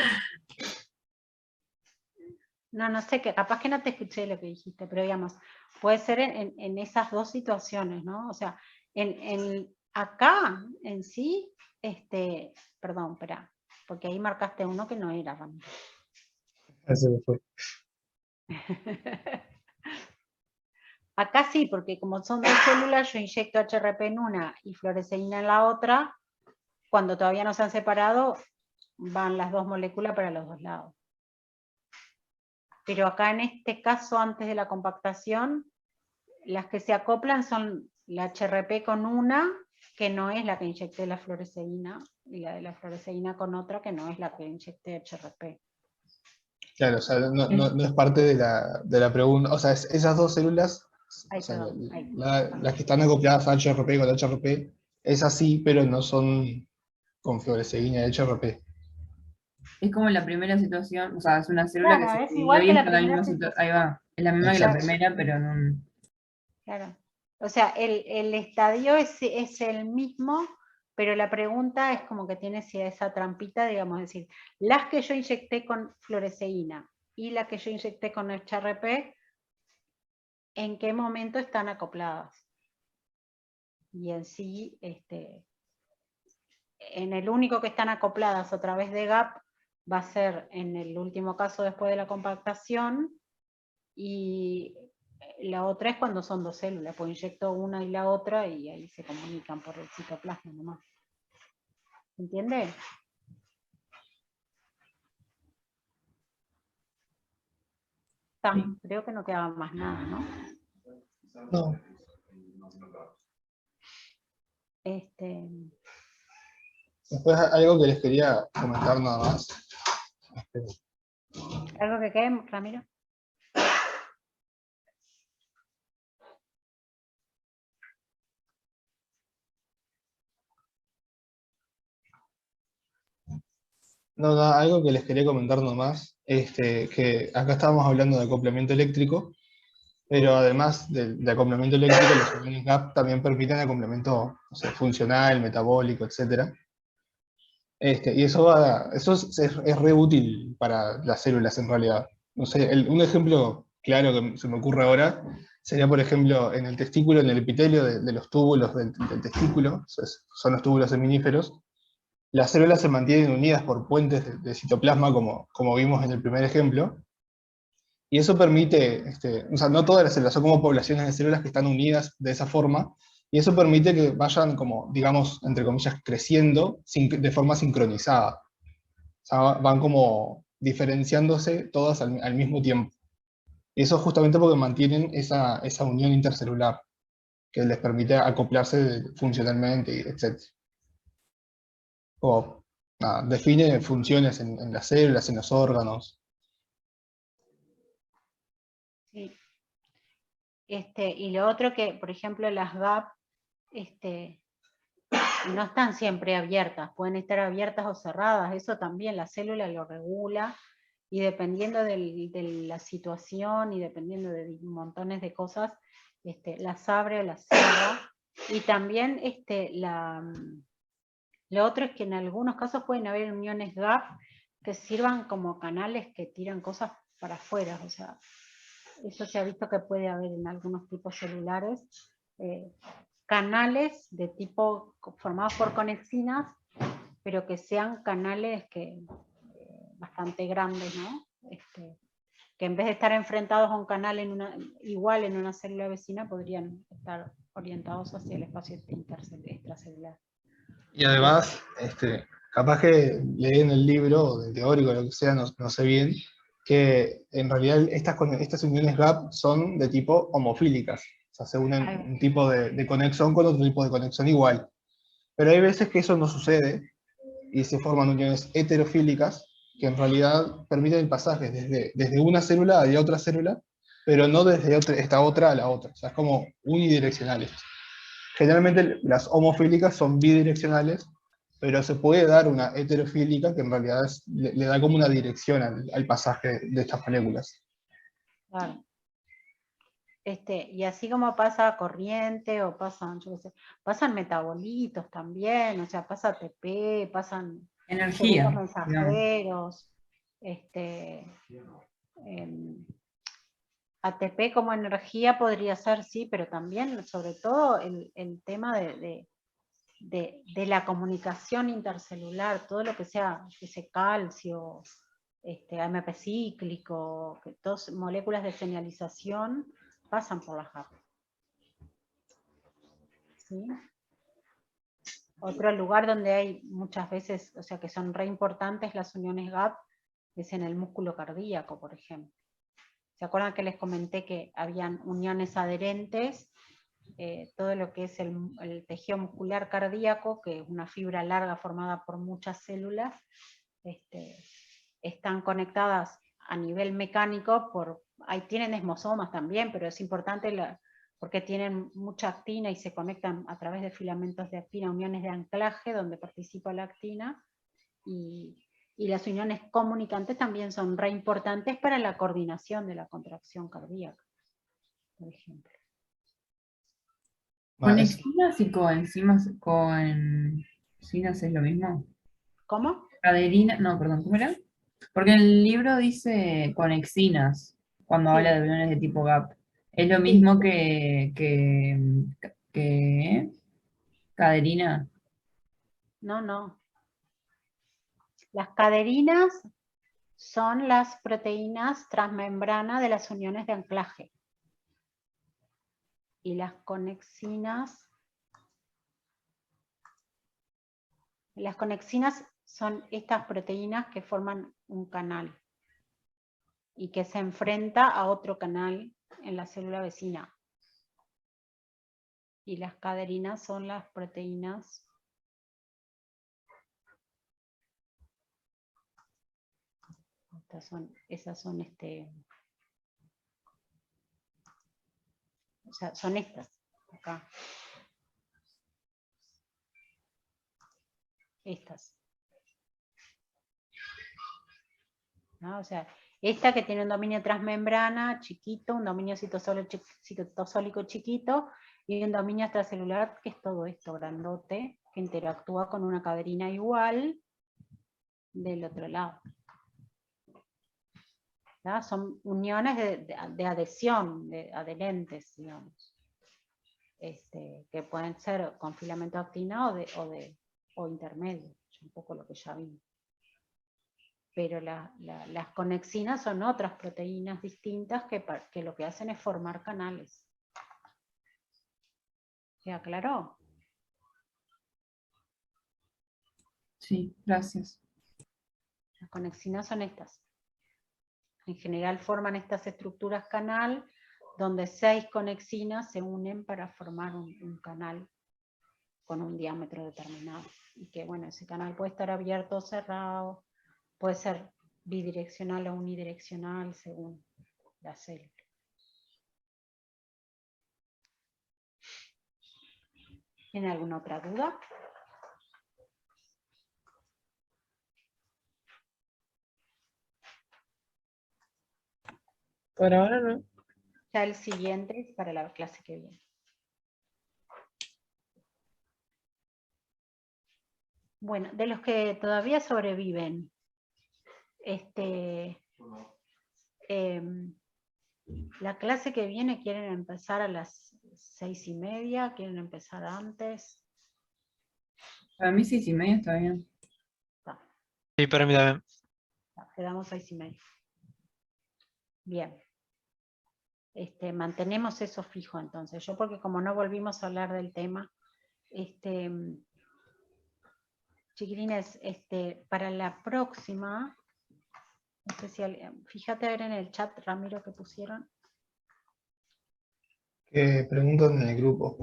Speaker 1: No sé, que capaz que no te escuché lo que dijiste, pero digamos, puede ser en esas dos situaciones, ¿no? O sea, acá en sí, perdón, espera, porque ahí marcaste uno que no era, Ramiro.
Speaker 2: Ese me fue.
Speaker 1: Acá sí, porque como son dos células, yo inyecto HRP en una y fluoresceína en la otra. Cuando todavía no se han separado, van las dos moléculas para los dos lados. Pero acá en este caso, antes de la compactación, las que se acoplan son la HRP con una, que no es la que inyecté la fluoresceína, y la de la fluoresceína con otra, que no es la que inyecté HRP.
Speaker 2: Claro, o sea, no es parte de la pregunta. O sea, esas dos células
Speaker 1: Ay,
Speaker 2: O sea,
Speaker 1: perdón, ahí.
Speaker 2: las que están acopladas a HRP con HRP es así, pero no son con fluoresceína de HRP.
Speaker 3: Es como la primera situación, o sea, es una célula que
Speaker 1: Claro,
Speaker 3: se
Speaker 1: es
Speaker 3: dividió
Speaker 1: igual
Speaker 3: y
Speaker 1: que la
Speaker 3: está en la
Speaker 1: primera
Speaker 3: misma situación. Ahí
Speaker 1: situación.
Speaker 3: va, es la misma que la
Speaker 2: Exacto.
Speaker 3: primera, pero en un...
Speaker 1: Claro. O sea, el estadio es el mismo, pero la pregunta es como que tiene esa trampita, digamos, es decir, las que yo inyecté con fluoresceína y las que yo inyecté con HRP, ¿en qué momento están acopladas? Y en sí, en el único que están acopladas a través de GAP va a ser en el último caso después de la compactación, y la otra es cuando son dos células, pues inyecto una y la otra y ahí se comunican por el citoplasma nomás. ¿Entiende? Creo que no quedaba más nada, ¿no?
Speaker 2: No. Después algo que les quería comentar nada más.
Speaker 1: ¿Algo que quede, Ramiro?
Speaker 2: No, no, algo que les quería comentar nomás, que acá estábamos hablando de acoplamiento eléctrico, pero además de acoplamiento eléctrico, los uniones GAP también permiten acoplamiento, o sea, funcional, metabólico, etc. Y eso es re útil para las células en realidad. No sé, un ejemplo claro que se me ocurre ahora sería, por ejemplo, en el testículo, en el epitelio de los túbulos del testículo, son los túbulos seminíferos. Las células se mantienen unidas por puentes de citoplasma, como vimos en el primer ejemplo, y eso permite, o sea, no todas las células, son como poblaciones de células que están unidas de esa forma, y eso permite que vayan como, digamos, entre comillas, creciendo de forma sincronizada. O sea, van como diferenciándose todas al mismo tiempo. Y eso justamente porque mantienen esa unión intercelular, que les permite acoplarse funcionalmente, etc. O nada, define funciones en las células, en los órganos.
Speaker 1: Sí. Y lo otro que, por ejemplo, las GAP no están siempre abiertas, pueden estar abiertas o cerradas, eso también la célula lo regula, y dependiendo de la situación y dependiendo de montones de cosas, las abre o las cierra. Y también lo otro es que en algunos casos pueden haber uniones GAP que sirvan como canales que tiran cosas para afuera, o sea, eso se ha visto que puede haber en algunos tipos celulares, canales de tipo formados por conexinas, pero que sean canales bastante grandes, ¿no? Que en vez de estar enfrentados a un canal igual en una célula vecina, podrían estar orientados hacia el espacio extracelular.
Speaker 2: Y además, capaz que leen el libro, de teórico, lo que sea, no sé bien, que en realidad estas uniones GAP son de tipo homofílicas. O sea, se unen un tipo de conexión con otro tipo de conexión igual. Pero hay veces que eso no sucede y se forman uniones heterofílicas que en realidad permiten el pasaje desde una célula a otra célula, pero no desde esta otra a la otra. O sea, es como unidireccional esto. Generalmente las homofílicas son bidireccionales, pero se puede dar una heterofílica que en realidad le da como una dirección al pasaje de estas moléculas.
Speaker 1: Claro. Y así como pasa corriente o pasan, yo qué sé, pasan metabolitos también, o sea, pasa ATP, pasan
Speaker 3: Energía,
Speaker 1: mensajeros, ATP como energía podría ser, sí, pero también, sobre todo, el tema de la comunicación intercelular, todo lo que sea ese calcio, AMP cíclico, que todas moléculas de señalización pasan por la GAP. ¿Sí? Otro lugar donde hay muchas veces, o sea, que son re importantes las uniones GAP, es en el músculo cardíaco, por ejemplo. ¿Se acuerdan que les comenté que habían uniones adherentes? Todo lo que es el tejido muscular cardíaco, que es una fibra larga formada por muchas células, están conectadas a nivel mecánico, ahí tienen desmosomas también, pero es importante porque tienen mucha actina y se conectan a través de filamentos de actina, uniones de anclaje donde participa la actina, y las uniones comunicantes también son re importantes para la coordinación de la contracción cardíaca, por ejemplo.
Speaker 3: ¿Conexinas y coenzimas es lo mismo?
Speaker 1: ¿Cómo?
Speaker 3: Caderina, no, perdón, ¿cómo era? Porque el libro dice conexinas cuando
Speaker 1: Sí.
Speaker 3: habla de uniones de tipo GAP. Es lo
Speaker 1: Sí.
Speaker 3: mismo que caderina.
Speaker 1: No, no. Las caderinas son las proteínas transmembrana de las uniones de anclaje. Y las conexinas son estas proteínas que forman un canal y que se enfrenta a otro canal en la célula vecina. Y las caderinas son las proteínas o sea, son estas, acá. Estas. ¿No? O sea, esta que tiene un dominio transmembrana chiquito, un dominio citosólico chiquito, y un dominio extracelular, que es todo esto grandote, que interactúa con una caderina igual del otro lado. ¿No? Son uniones de adhesión, de adherentes, digamos. Que pueden ser con filamento de actina o intermedio, un poco lo que ya vimos. Pero las conexinas son otras proteínas distintas que lo que hacen es formar canales. ¿Se aclaró?
Speaker 3: Sí, gracias.
Speaker 1: Las conexinas son estas. En general forman estas estructuras canal, donde 6 conexinas se unen para formar un canal con un diámetro determinado. Y que bueno, ese canal puede estar abierto o cerrado, puede ser bidireccional o unidireccional según la célula. ¿Tiene alguna otra duda?
Speaker 4: Por ahora no.
Speaker 1: Ya el siguiente es para la clase que viene. Bueno, de los que todavía sobreviven, la clase que viene, ¿quieren empezar a las 6:30? ¿Quieren empezar antes?
Speaker 3: Para mí 6:30 está bien.
Speaker 7: Sí, para mí también.
Speaker 1: Quedamos 6:30. Bien. Mantenemos eso fijo entonces. Yo porque como no volvimos a hablar del tema, chiquilines, para la próxima, no sé si fíjate a ver en el chat, Ramiro, que pusieron.
Speaker 2: Que preguntan en el grupo.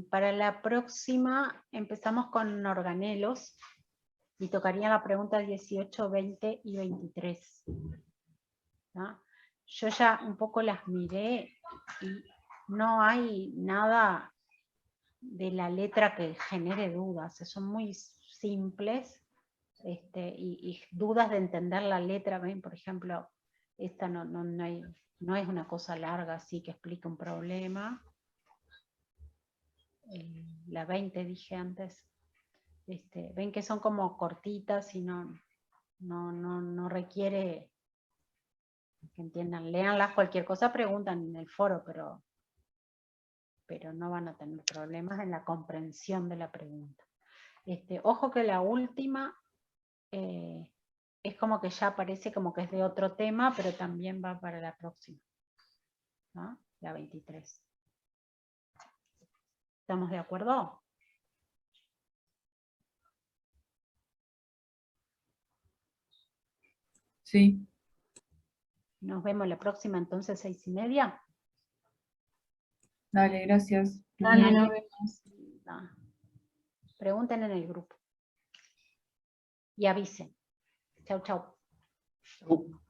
Speaker 1: Para la próxima empezamos con organelos y tocaría la pregunta 18, 20 y 23. ¿No? Yo ya un poco las miré y no hay nada de la letra que genere dudas, son muy simples y dudas de entender la letra. ¿Ven? Por ejemplo, esta no es una cosa larga así que explique un problema. La 20 dije antes, ven que son como cortitas y no requiere que entiendan. Léanlas, cualquier cosa preguntan en el foro, pero no van a tener problemas en la comprensión de la pregunta. Ojo que la última es como que ya parece como que es de otro tema, pero también va para la próxima, ¿no? La 23. ¿Estamos de acuerdo?
Speaker 3: Sí.
Speaker 1: Nos vemos la próxima entonces 6:30.
Speaker 3: Dale, gracias.
Speaker 6: Dale, nos vemos.
Speaker 1: No. Pregunten en el grupo. Y avisen. Chau, chau.
Speaker 2: Chau.